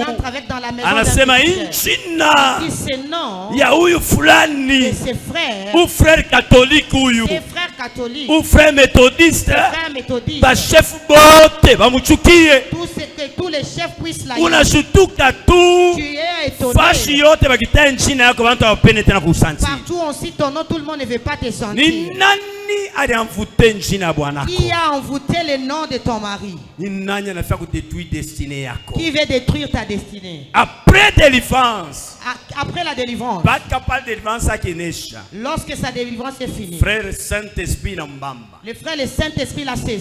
entre avec dans la maison d'un frère. Il dit ce nom de ses frères. Ou frère catholique. Ses frères catholiques. Ou frère méthodiste. Tous les chefs puissent la dire. Tu es étonné. Partout on cite ton nom, tout le monde ne veut pas te sentir. Qui a envoûté le nom de ton mari? Qui veut détruire ta destinée? Après la délivrance. Lorsque sa délivrance est finie, le frère le Saint-Esprit l'a saisi.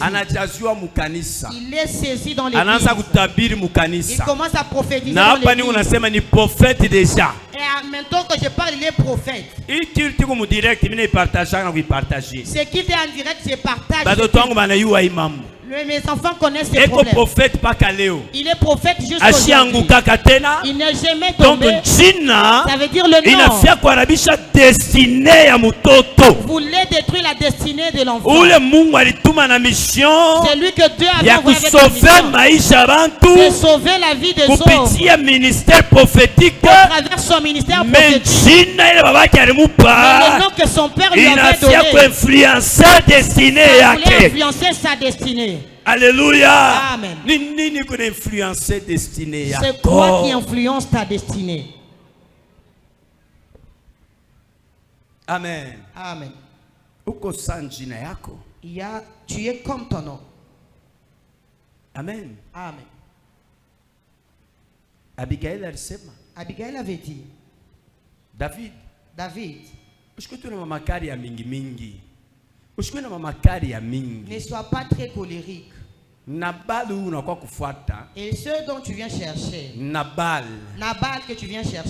Il est saisi dans l'église. Il commence à prophétiser dans l'église. Et en même temps que je parle, il est prophète. Ce qui est en direct, je partage. Mes enfants connaissent ces problèmes. Prophète pas Kaléo. Il est prophète jusqu'à aujourd'hui. Il n'est jamais tombé. Ça veut dire le nom. Vous voulez détruire la destinée de l'enfant. C'est lui que Dieu a envoyé avec la mission. De sauver la vie des autres. À travers son ministère prophétique. Mais le nom que son père lui avait donné. Il voulait influencer sa destinée. Alléluia. Amen. C'est quoi qui influence ta destinée? Amen. Amen. Tu es comme ton nom. Amen. Amen. Abigail avait dit. David. Ne sois pas très colérique. Et ceux dont tu viens chercher. Nabal que tu viens chercher.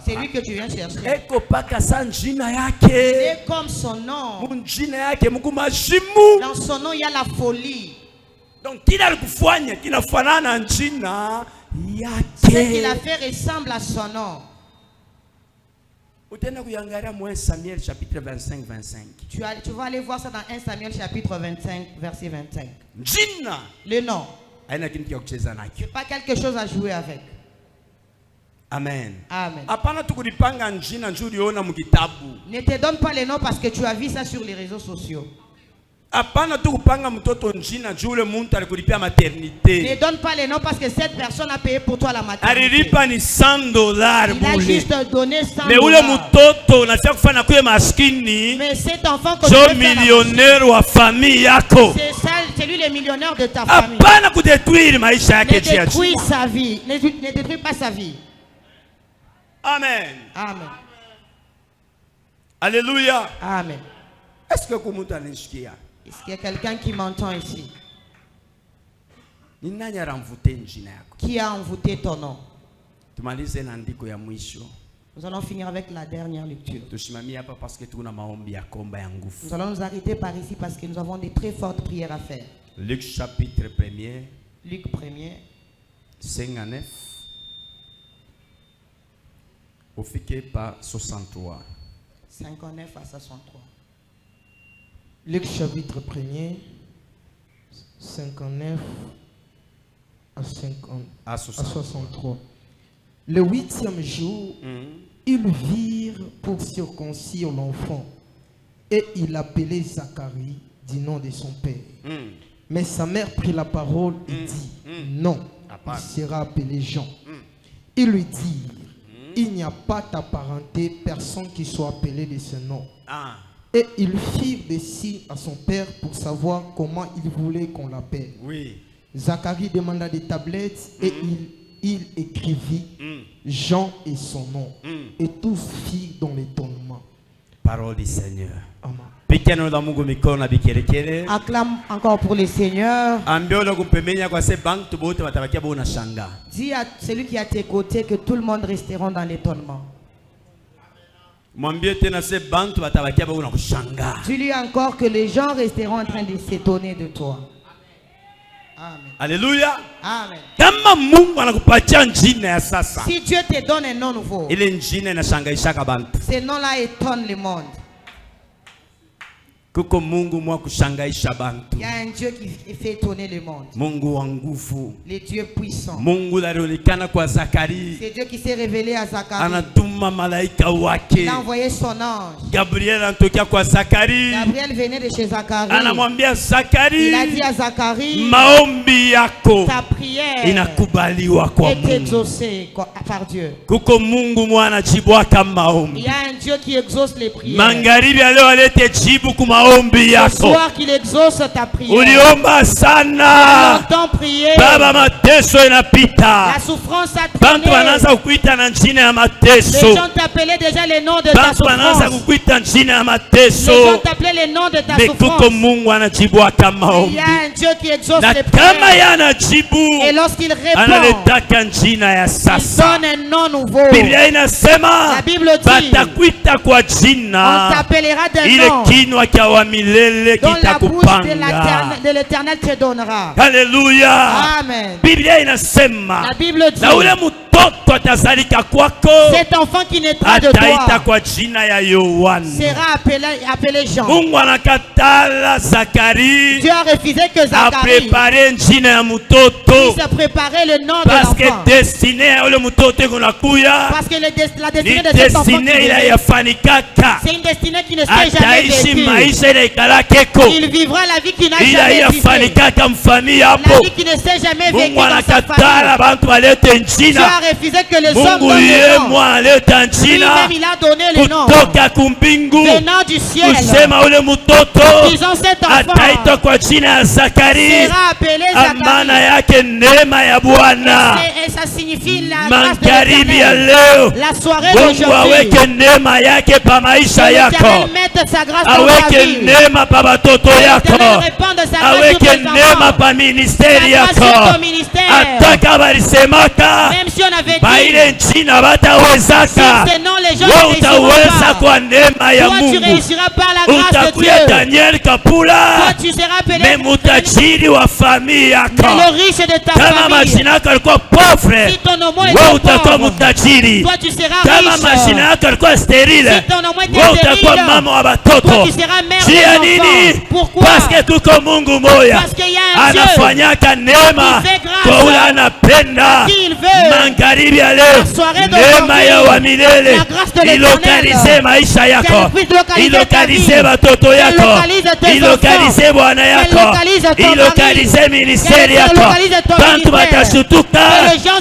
C'est lui que tu viens chercher. C'est comme son nom. Dans son nom, il y a la folie. Donc, ce qu'il a fait ressemble à son nom. Tu vas aller voir ça dans 1 Samuel chapitre 25, verset 25. Le nom. C'est pas quelque chose à jouer avec. Amen. Amen. Ne te donne pas les noms parce que tu as vu ça sur les réseaux sociaux. Ne donne pas les noms parce que cette personne a payé pour toi la maternité. Il a juste donné $100. Mais cet enfant que tu veux faire, c'est lui le millionnaire de ta famille. Ne détruis sa vie. Ne détruis pas sa vie. Amen. Amen. Alléluia. Amen. Est-ce qu'il y a quelqu'un qui m'entend ici? Qui a envoûté ton nom? Nous allons finir avec la dernière lecture. Nous allons nous arrêter par ici parce que nous avons des très fortes prières à faire. Luc chapitre 1er. Luc 1er. 59. Au fiquet par 63. 59 à 63. Luc chapitre 1er, 59 à 63. Le 8e jour, ils virent pour circoncire l'enfant et il appelait Zacharie du nom de son père. Mais sa mère prit la parole et dit, non, il sera appelé Jean. Ils lui dirent, il n'y a pas d'apparenté, personne qui soit appelé de ce nom. Et ils firent des signes à son père pour savoir comment il voulait qu'on l'appelle. Zacharie demanda des tablettes et il écrivit Jean et son nom. Et tous firent dans l'étonnement. Parole du Seigneur. Amen. Acclame encore pour le Seigneur. Dis à celui qui est à tes côtés que tout le monde resteront dans l'étonnement. Dis-lui encore que les gens resteront en train de s'étonner de toi. Amen. Alléluia. Amen. Si Dieu te donne un nom nouveau, ce nom-là étonne le monde. Il y a un Dieu qui fait étonner le monde. Le Dieu puissant. C'est Dieu qui s'est révélé à Zacharie. Il a envoyé son ange. Gabriel venait de chez Zacharie. Il a dit à Zacharie, ta prière est exaucée par Dieu. Il y a un Dieu qui exauce les prières. Ce soir qu'il exauce ta prière. Longtemps prié. La souffrance a traîné. Les gens t'appelaient déjà les noms de ta souffrance. Les gens t'appelaient les noms de ta souffrance. Il y a un Dieu qui exauce les prières. Et lorsqu'il répond, il donne un nom nouveau. La Bible dit, on t'appellera d'un nom dont la bouche de l'Éternel te donnera. Alléluia. Amen. La Bible dit, cet enfant qui naîtra de toi sera appelé Jean. Dieu a refusé que Zacharie puisse préparer le nom de l'enfant. Parce que la destinée de cet enfant, c'est une destinée qui ne s'est jamais vécue. Il vivra la vie qui n'a jamais vécu. La vie qui ne s'est jamais vécue dans sa famille. Dieu a refusé que les hommes donnent le nom. Lui-même, il a donné le nom. Venant du ciel. Disons cet enfant sera appelé Zacharie. Et ça signifie la grâce de l'Éternel. La soirée d'aujourd'hui, que l'Éternel mette sa grâce dans ta vie. L'Éternel répande sa grâce sur tes enfants. Sa grâce sur ton ministère. Même si on avait dit, si c'est non, les gens ne réussiront pas. Toi, tu réussiras par la grâce de Dieu. Toi, tu seras appelé le riche de ta famille. Si ton nom est pauvre, toi, tu seras riche. Si ton nom est stérile, toi, tu seras mère des enfants. Pourquoi? Parce qu'il y a un Dieu qui fait grâce. Qui il veut. La soirée d'aujourd'hui, la grâce de l'Éternel, il localise batoto yako, il localise bwana yako, il localise ministère yako. Bantu batashutuka,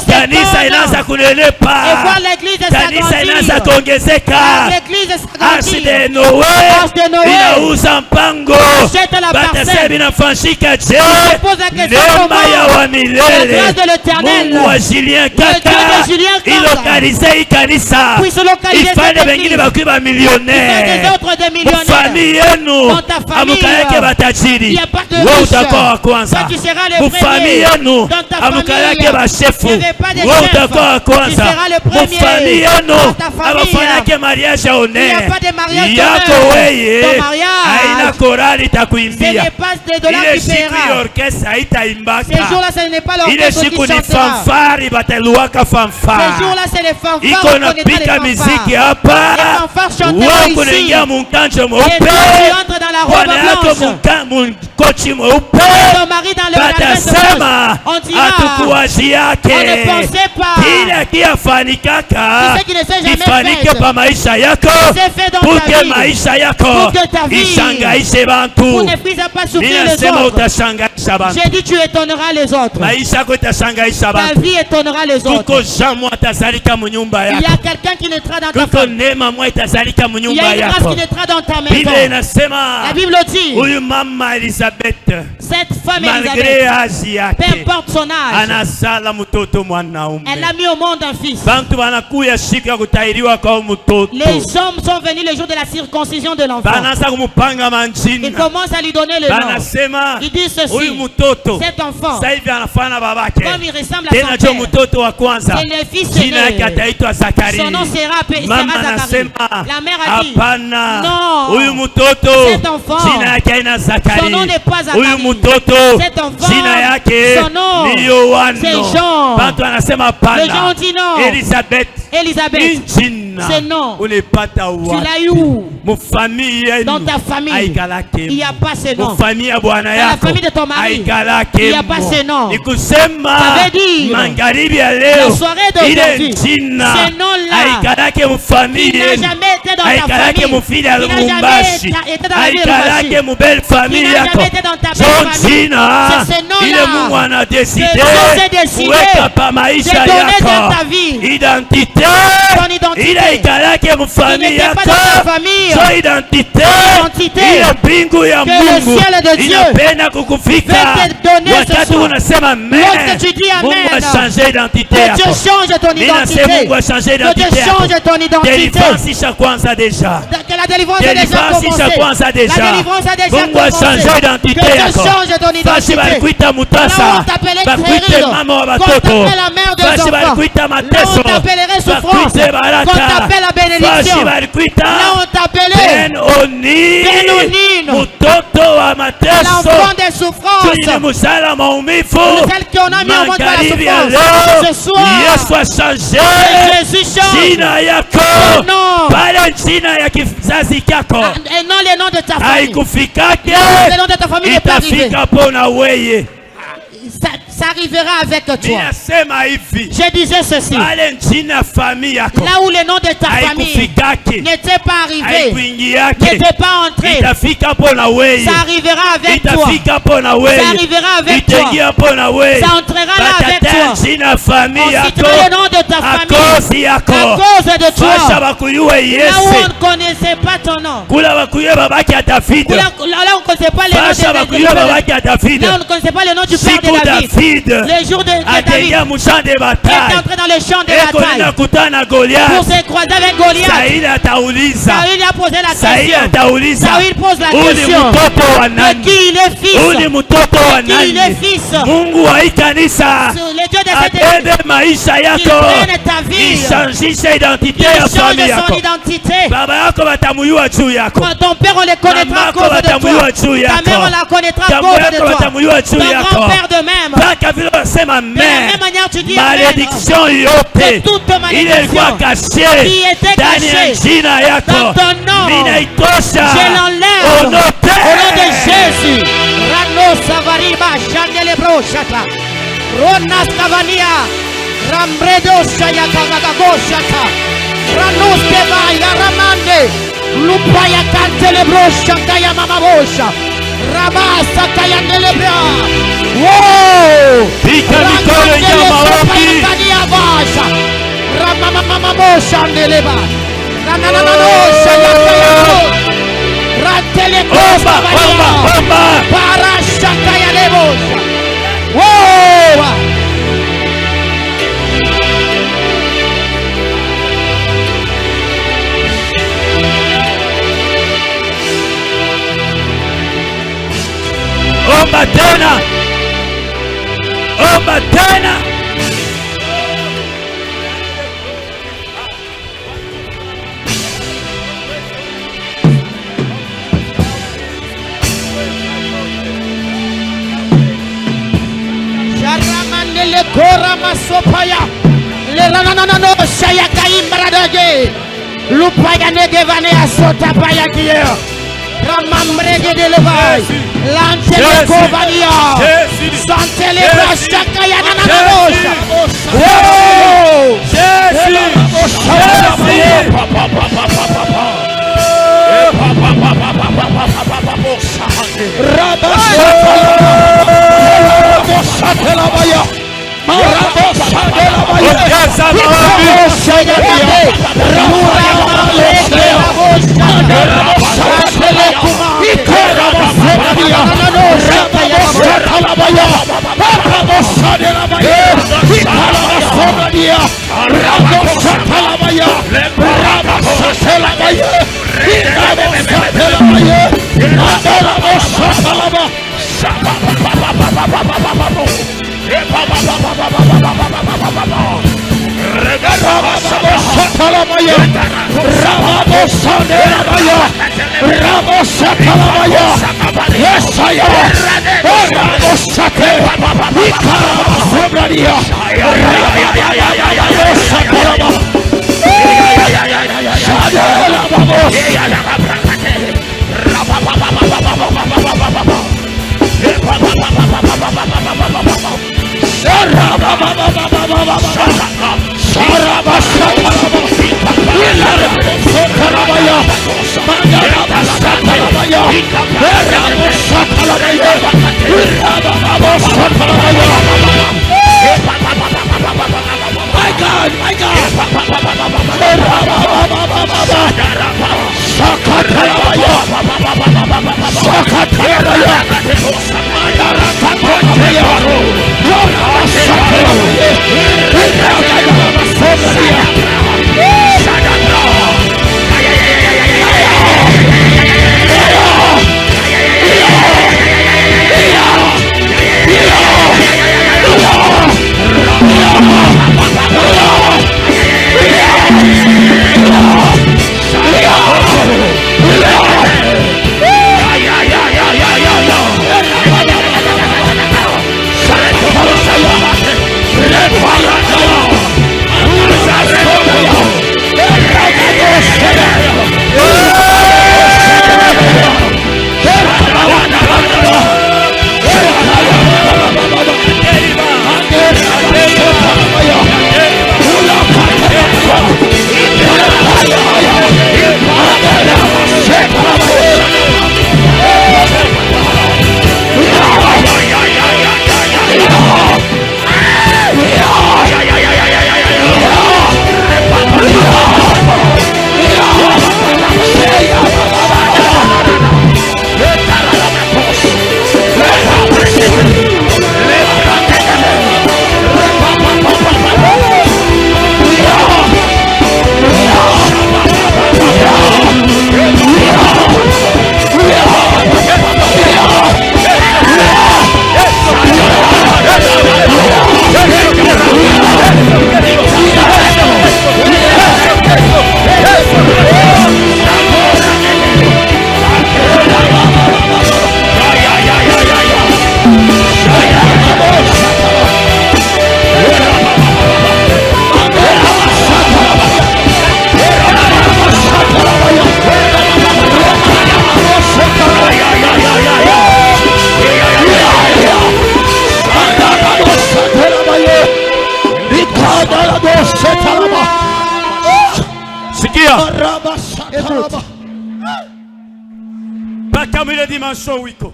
kanisa inaanza kunenepa, kanisa inaanza kuongezeka. Arche de Noé inauza mpango, batase binafanyika je, neema ya wa milele. Mungu wa Julien Kaka ilokalize ikanisa, ifanye wengine bakui ba millionnaire. Mufamili yenu amukayake batajiri, wewe utakuwa wa kwanza. Mufamili yenu amukayake bashefu, wewe utakuwa wa kwanza. Mufamili yenu abafanyake mariage one yako weye haina korali takuimbia. Ile siku ya orkestra haitaimbaka. Ile siku ni fanfari bataluwaka fanfari. Iko napika miziki hapa, wewe kuningia munkanjo mweupe, wana yako munkochi mweupe, batasema hatukuwazi yake. Kile kiafanikaka ifanike pa maisha yako, puke maisha yako ishangaishe bantu. Ninasema utashangaisha bantu. J'ai dit tu étonneras les autres. Maisha yako itashangaisha bantu. Ta vie étonnera les autres. Kuko jamu atazalika mu nyumba yako. Il y a quelqu'un qui naîtra dans ta famille. Neema mwa itazalika mu nyumba yako. Il y a une grâce qui naîtra dans ta maison. Bible inasema, la Bible dit, huyu mama Elisabeth, cette femme malgré âge yake, peu importe son âge, anasala mtoto mwanaume. Elle a mis au monde un fils. Bantu banakuya siku ya kutairiwa kwa mtoto. Les hommes sont venus le jour de la circoncision de l'enfant. Banaanza kumupanga manjina. Ils commencent à lui donner le nom. Banasema, ils disent ceci, huyu mtoto, cet enfant, sasa hivi anafana babake. Comme il ressemble à son père. Tena mtoto wa kwanza. C'est le fils aîné. Jina yake ataitwa Zakari. Son nom sera Zacharie. La mère a dit, hapana, non, huyu mtoto, cet enfant, jina yake haina Zakari. Son nom n'est pas Zacharie. Huyu mtoto, cet enfant, jina yake son nom, ni Yohana. C'est Jean. Bantu anasema hapana. Les gens dit non. Elisabeth, c'est non. Ulipata wapi? Tu l'as eu où? Dans ta famille. Il n'y a pas ce nom. Dans la famille de ton mari. Il n'y a pas ce nom. Ça veut dire, la soirée d'aujourd'hui, ce nom-là, il n'a jamais été dans ta famille. Il n'a jamais été dans la vie de Lubumbashi. Il n'a jamais été dans ta famille. C'est ce nom-là que Dieu s'est décidé de donner dans ta vie. Identité. Ton identité. Il n'était pas dans ta famille. Son identité. Que le ciel de Dieu veut te donner ce soir. Lorsque tu dis Amen, que Dieu change ton identité. Que Dieu change ton identité. Que la délivrance est déjà commencée. La délivrance a déjà commencé. Que Dieu change ton identité. Là où on t'appelait stérile, qu'on t'appelait la mère souffrance des enfants. Là on t'appellerait souffrance, qu'on t'appelle la bénédiction. Là on t'appelait Benonino, l'enfant des souffrances, celle qu'on a mis au monde de la souffrance. Ce soir, Jésus change non. Et non les noms de ta famille. Les noms de ta famille n'est pas arrivé. Ça arrivera avec toi. Je disais ceci. Là où le nom de ta famille n'était pas arrivé, n'était pas entré, ça arrivera avec toi. Ça arrivera avec toi. Ça entrera là avec toi. On citera le nom de ta famille à cause de toi. Là où on ne connaissait pas ton nom. Là on ne connaissait pas le nom de David. Là on ne connaissait pas le nom du père de David. Le jour de David, il est entré dans le champ de bataille pour se croiser avec Goliath. Saül a posé la question. Saül pose la question. De qui il est fils? De qui il est fils? Le Dieu de cette église, il prenne ta vie. Il change son identité. Ton père, on le connaîtra à cause de toi. Ta mère, on la connaîtra à cause de toi. Ton grand-père de même. De la même manière, tu dis malédiction yote, toute malédiction qui était cachée dans ton nom, je l'enlève au nom de Jésus. Rano Savariba, Chandelebro Shata, Ronas Cavania, Rambredo Shayakagago Shata, Ranus Kevaya Ramande, Lupaya Cantelebro Shakaya Mamabosha. Rabasa Kayandelebra. Wow! Ramamamamamosha Neleba. Ranananosha Yakayano. Ratelekosha Parasha Kayalebosha. Wow! Omba tena. Omba tena. Sharamandele kora masopaya. Le rananano shayaka imradage. Lupaya negevane asota paya kiyo. Ramambrege de levai, l'antele kovania, santele brashaka ya nananarosha. Wow!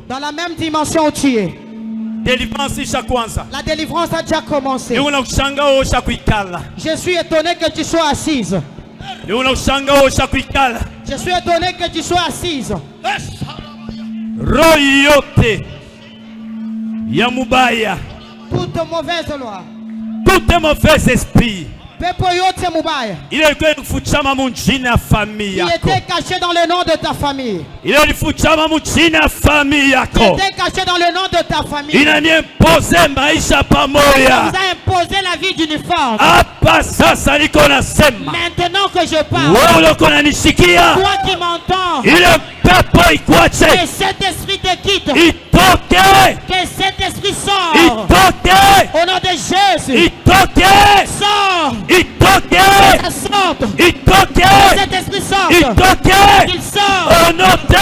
Dans la même dimension où tu es. La délivrance a déjà commencé. Je suis étonné que tu sois assise. Je suis étonné que tu sois assise. Royote Yamubaya. Toute mauvaise loi. Tout mauvais esprit. Il était caché dans le nom de ta famille. Il était caché dans le nom de ta famille. Il a imposé maisha pamoja. Il nous a imposé la vie d'uniforme. Maintenant que je parle, toi qui m'entends, que cet esprit te quitte. Que cet esprit sort. Au nom de Jésus. Sors. Ça sorte. Que cet esprit sorte. Qu'il sort. Au nom de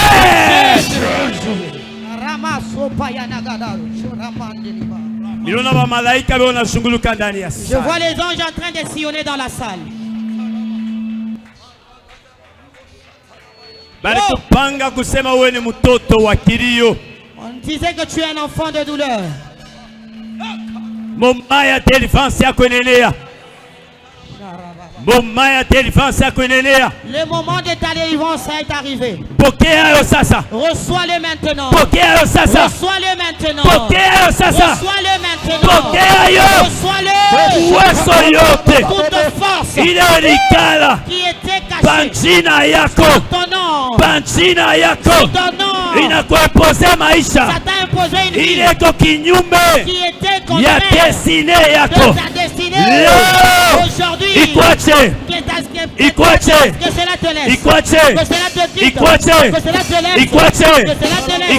Je vois les anges en train de sillonner dans la salle. On disait que tu es un enfant de douleur. Le moment de ta délivrance est arrivé. Reçois-le maintenant. Reçois-le maintenant. Reçois-le maintenant. Reçois-le. Toute force qui était cachée sous ton nom. Sous ton nom. Ça t'a imposé une vie qui était contraire de ta destinée. Aujourd'hui, que cela te laisse. Que cela te quitte. Que cela te laisse. Que cela te laisse.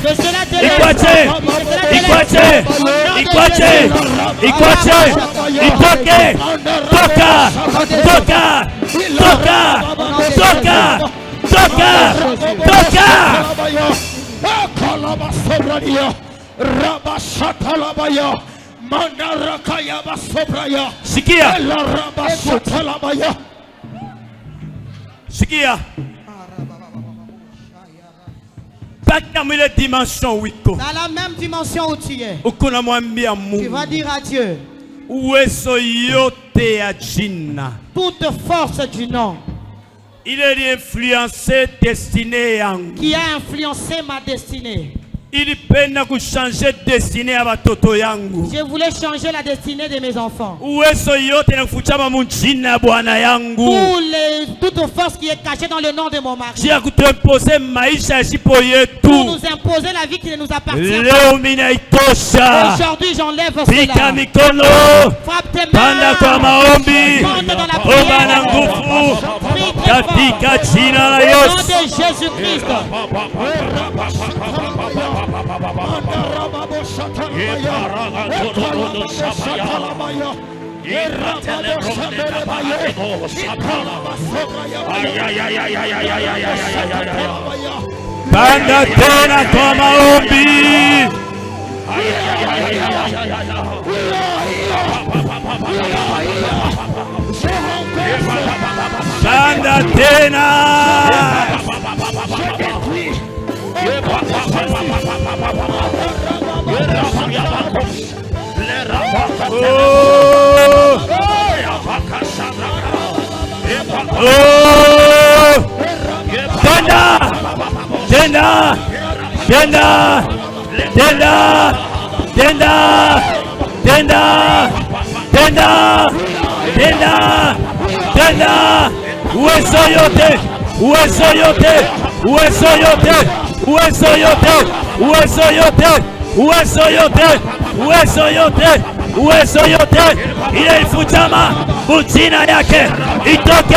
Que cela te Sikia. Dans la même dimension où tu es, tu vas dire à Dieu toute force du nom il est influencé destinée qui a influencé ma destinée. Il peine que changer destinée à batoto yangu. Je voulais changer la destinée de mes enfants. Toute force qui est cachée dans le nom de mon mari. Pour nous imposer la vie qui ne nous appartient pas. Aujourd'hui j'enlève cela. Frappe tes mains. Monte dans la prière. Prie très fort. Au nom de Jésus-Christ. Panda tena kwa maombi. Panda tena. Ile ifutama mujina yake itoke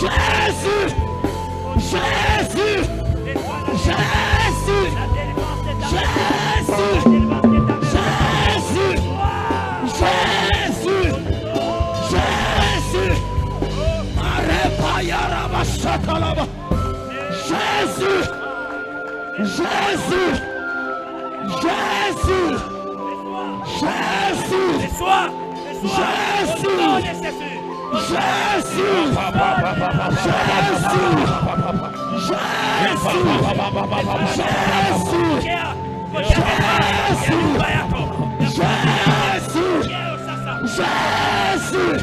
Jésus. Jésus. Jésus. Jésus. Jésus. Jésus. Jésus. Marepayaraba shakalaba. Jésus. Jésus. Jésus. Jésus. Jésus. Jésus.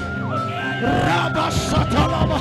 Rabashatalaba.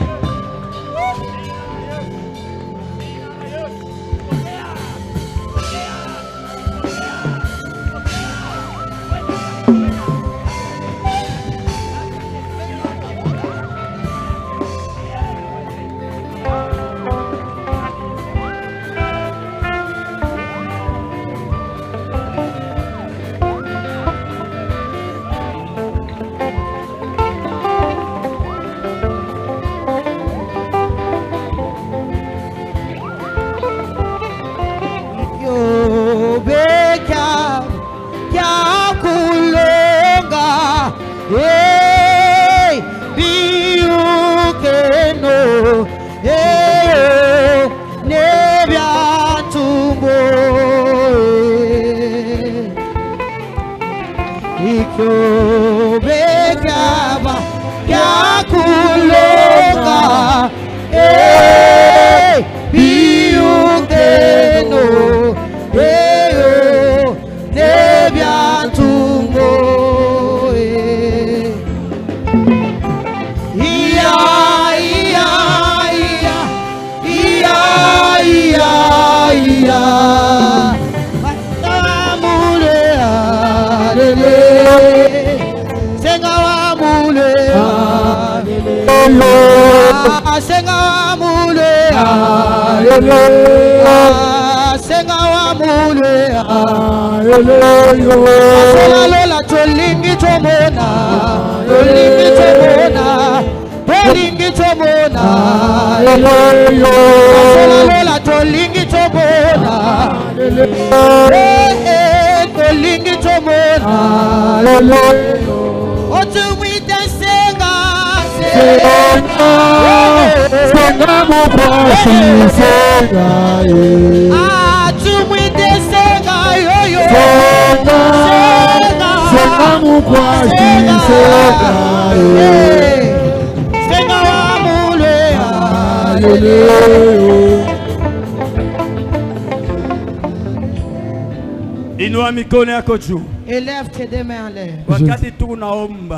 Élève tes deux mains en l'air.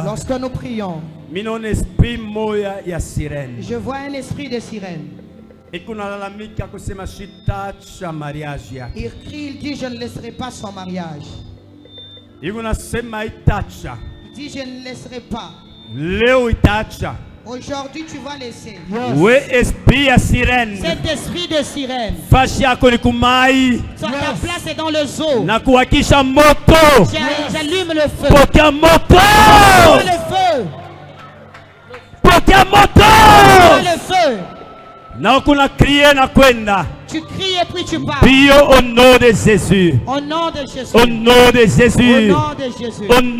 Lorsque nous prions, je vois un esprit de sirène. Il crie, il dit, je ne laisserai pas son mariage. Il dit, je ne laisserai pas. Aujourd'hui, tu vas laisser. Cet esprit de sirène. Ta place est dans le zoo. J'allume le feu. Le feu. Tu cries et puis tu parles. Au nom de Jésus. Au nom de Jésus. Au nom de Jésus. Au nom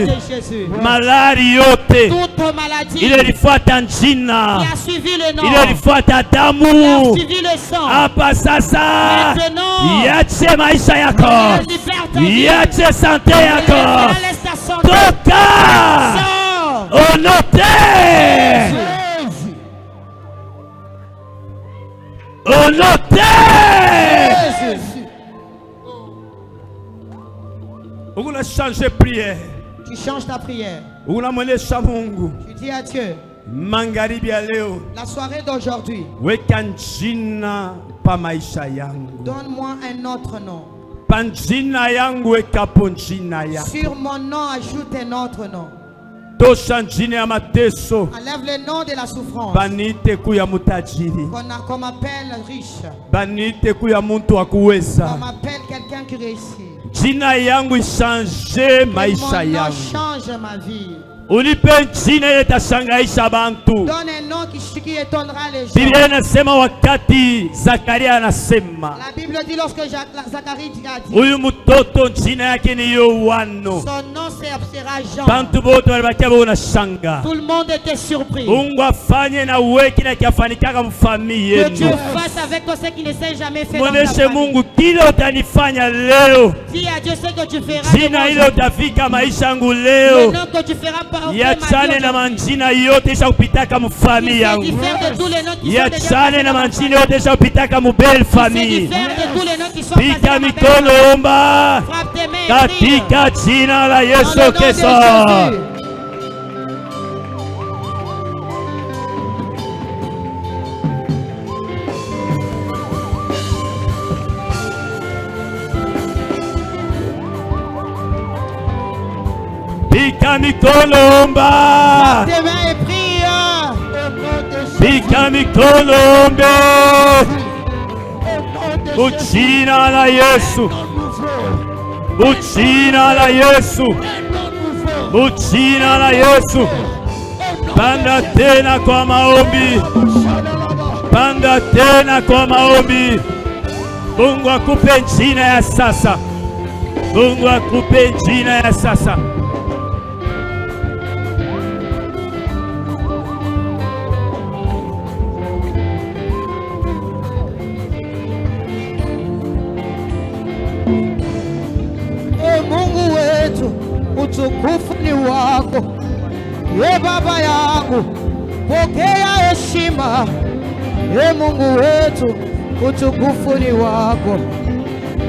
de Jésus. Malariote. Toute maladie. Il est Fatangina. Qui a suivi le nom. Il est Fatadamu. Qui a suivi le sang. Apasasa. Yache maisha yako. Yache santé yako. Toka. Au nom de au nom de Jésus. On a changé prière. Tu changes ta prière. On a mené Mungu. Tu dis à Dieu. La soirée d'aujourd'hui. Donne-moi un autre nom. Sur mon nom, ajoute un autre nom. Enlève le nom de la souffrance. Qu'on m'appelle riche. Qu'on m'appelle quelqu'un qui réussit. Jina yangu change maisha yangu. Change ma vie. Unipe jina litashangaisha bantu. Donne un nom qui étonnera les gens. Biblia inasema wakati Zakaria anasema. La Bible dit lorsque Zacharie a dit. Huyu mtoto jina yake ni Yohana. Son nom sera Jean. Bantu bote walibakia wanashanga. Tout le monde était surpris. Mungu afanye na wewe kile kiafanikaka mfamii yenu. Que Dieu fasse avec toi ce qui ne s'est jamais fait dans ta Mwoneshe famille. Mungu kile utanifanya leo. Dis à Dieu ce que tu feras. Jina hilo utafika maisha yangu leo. Le nom que tu feras par Yachane na manjina yote isha kupitaka mfamii yangu. Yachane na manjina yote isha kupitaka mbele famii. Pika mikono omba. Katika jina la Yesu Kristo. Pika mikono omba. Pika mikono ombe. Uchina la Yesu. Uchina la Yesu. Uchina la Yesu. Panda tena kwa maombi. Panda tena kwa maombi. Mungu akupe jina ya sasa. Mungu akupe jina ya sasa. Mungu wetu, utukufu ni wako. Ye Baba yangu, pokea heshima. Ye Mungu wetu, utukufu ni wako.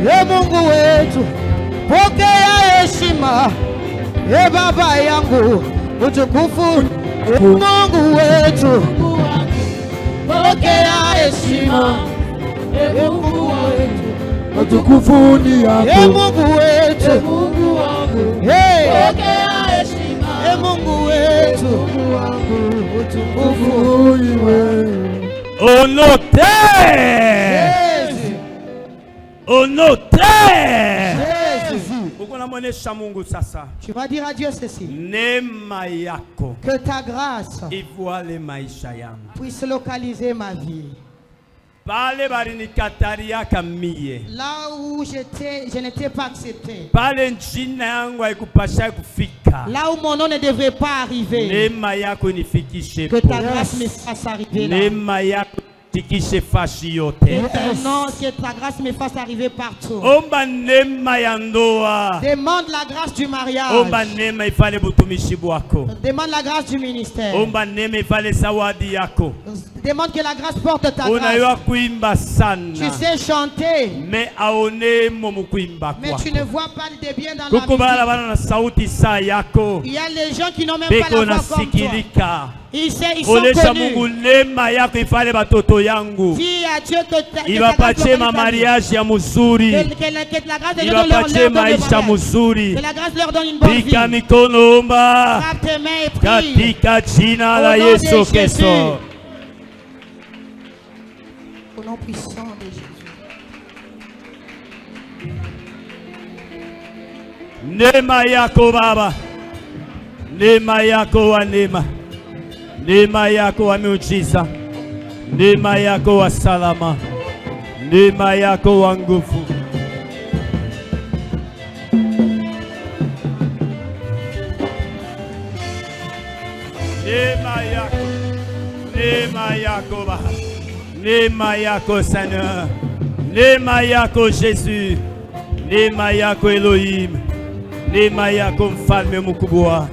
Ye Mungu wetu, pokea heshima. Ye Baba yangu, utukufu. Ye Mungu wetu, pokea heshima. Ye Mungu wetu, utukufu ni wako. Ye Mungu wetu, Mungu wangu, pokea heshima. Ye Mungu wetu, Mungu wangu, utukufu ni wewe. Onote. Onote. Uko namuonesha Mungu sasa. Tu vas dire à Dieu ceci. Neema yako. Que ta grâce ivoile maisha yangu. Puisse localiser ma vie. Pale balinikataria kamie. Là où je n'étais pas accepté. Pale njina yangu haikupasha kufika. Là où mon nom ne devrait pas arriver. Neema yako nifikishe. Que ta grâce me fasse arriver là. Neema yako tikishe fashi yote. Non, que ta grâce me fasse arriver partout. Omba neema ya ndoa. Demande la grâce du mariage. Omba neema ifale butumishi bwako. Demande la grâce du ministère. Omba neema ifale zawadi yako. Demande que la grâce porte ta grâce. Unayua kuimba sana. Tu sais chanter. Mais aone momu kuimba mais kwako. tu ne vois pas de bien dans Kuko bala la bana na sauti saa yako. musique. Il y a les gens qui n'ont même pas la voix comme toi. Ils sont Mungu connus. neema yako ifale batoto yangu. Dis à Dieu que ta Ibapatie ma mariage ya muzuri. que la grâce de Dieu leur Ibapatie donne maisha muzuri. que la grâce leur donne une bonne vie. Pika mikono omba. Frappe tes mains et prie. Katika jina la Au nom de Yesu Jésus. Kristo. Au nom puissant de Jésus. Neema yako Baba. Neema yako wa neema. Neema yako wa miujiza. Neema yako wa salama. Neema yako wa nguvu. Neema yako. Neema yako Baba. Neema yako Seigneur. Neema yako Jésus. Neema yako Elohim. Neema yako mfalme mkubwa.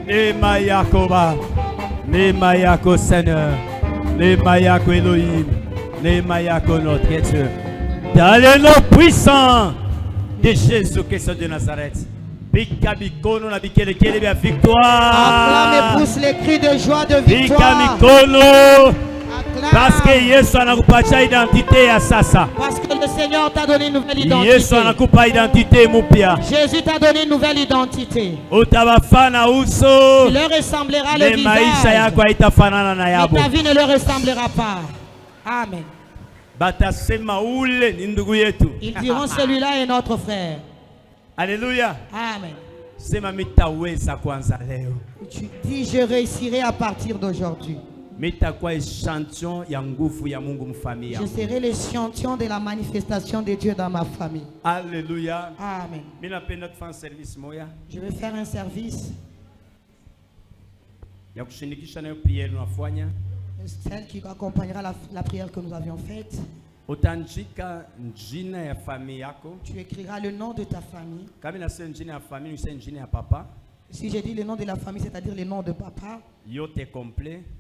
Neema yako Baba. Neema yako Seigneur. Neema yako Elohim. Neema yako notre Dieu. Dans le nom puissant de Jésus-Christ de Nazareth. Pika mikono na bikelekele vya victoire. Acclame et pousse les cris de joie de Pika victoire. mikono. Acclame. Parce que Yesu anakupatia identité ya sasa. Parce que le Seigneur t'a donné une nouvelle identité. Yesu anakupa identité mpya. Jésus t'a donné une nouvelle identité. Utabafana uso. Tu leur ressembleras le Mais maisha visage. yako haitafanana na Mais yabo. ta vie ne leur ressemblera pas. Amen. Ils diront celui-là est notre frère. Alléluia. Amen. Tu dis je réussirai à partir d'aujourd'hui. Je serai l'échantillon de la manifestation de Dieu dans ma famille. Alléluia. Amen. Je vais faire un service. Celle qui accompagnera la prière que nous avions faite. Tu écriras le nom de ta famille. Si je dis le nom de la famille, c'est-à-dire le nom de papa,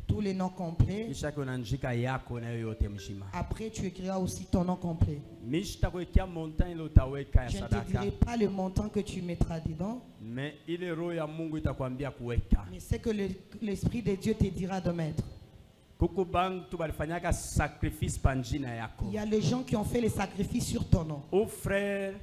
tous les noms complets. Après, tu écriras aussi ton nom complet. Je ne te dirai pas le montant que tu mettras dedans. Mais c'est que l'Esprit de Dieu te dira de mettre. Il y a les gens qui ont fait les sacrifices sur ton nom. Au frère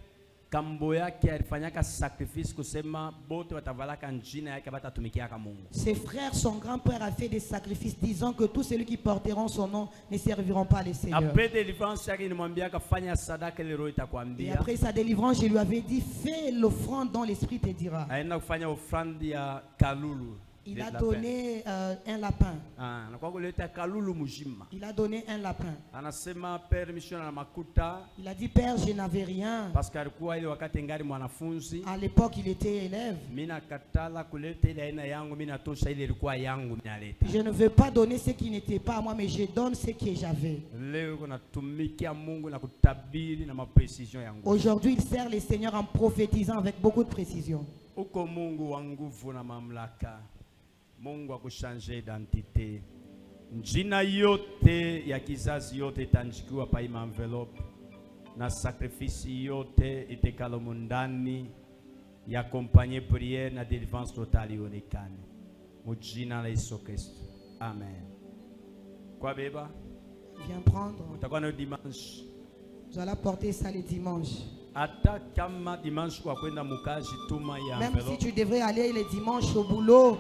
Kamboya qui alifanyaka sacrifice kusema bote watavalaka njina yake batatumikiaka Mungu. Ses frères, son grand-père a fait des sacrifices disant que tous ceux qui porteront son nom ne serviront pas les seigneurs. Après délivrance yake nimwambiaka fanya sadaka ile roho itakwambia. Et après sa délivrance, je lui avais dit fais l'offrande dont l'esprit te dira. Aenda kufanya offrande ya kalulu. Il a donné un lapin. Il a donné un lapin. Il a dit Père, je n'avais rien. Parce qu'à l'époque, il était élève. Je ne veux pas donner ce qui n'était pas à moi, mais je donne ce que j'avais. Aujourd'hui, il sert les seigneurs en prophétisant avec beaucoup de précision. Mungu akushanje identite. Njina yote ya kizazi yote itanjikiwa pa ima envelope. Na sakrifisi yote itekalo mundani ya kompanye prière na délivrance totale ionekane. Mujina la Yesu Kristo. Amen. Kwa beba? Viens prendre. Utakuwa na dimanche. Tu vas porter ça le dimanche. Même si tu devrais aller le dimanche au boulot.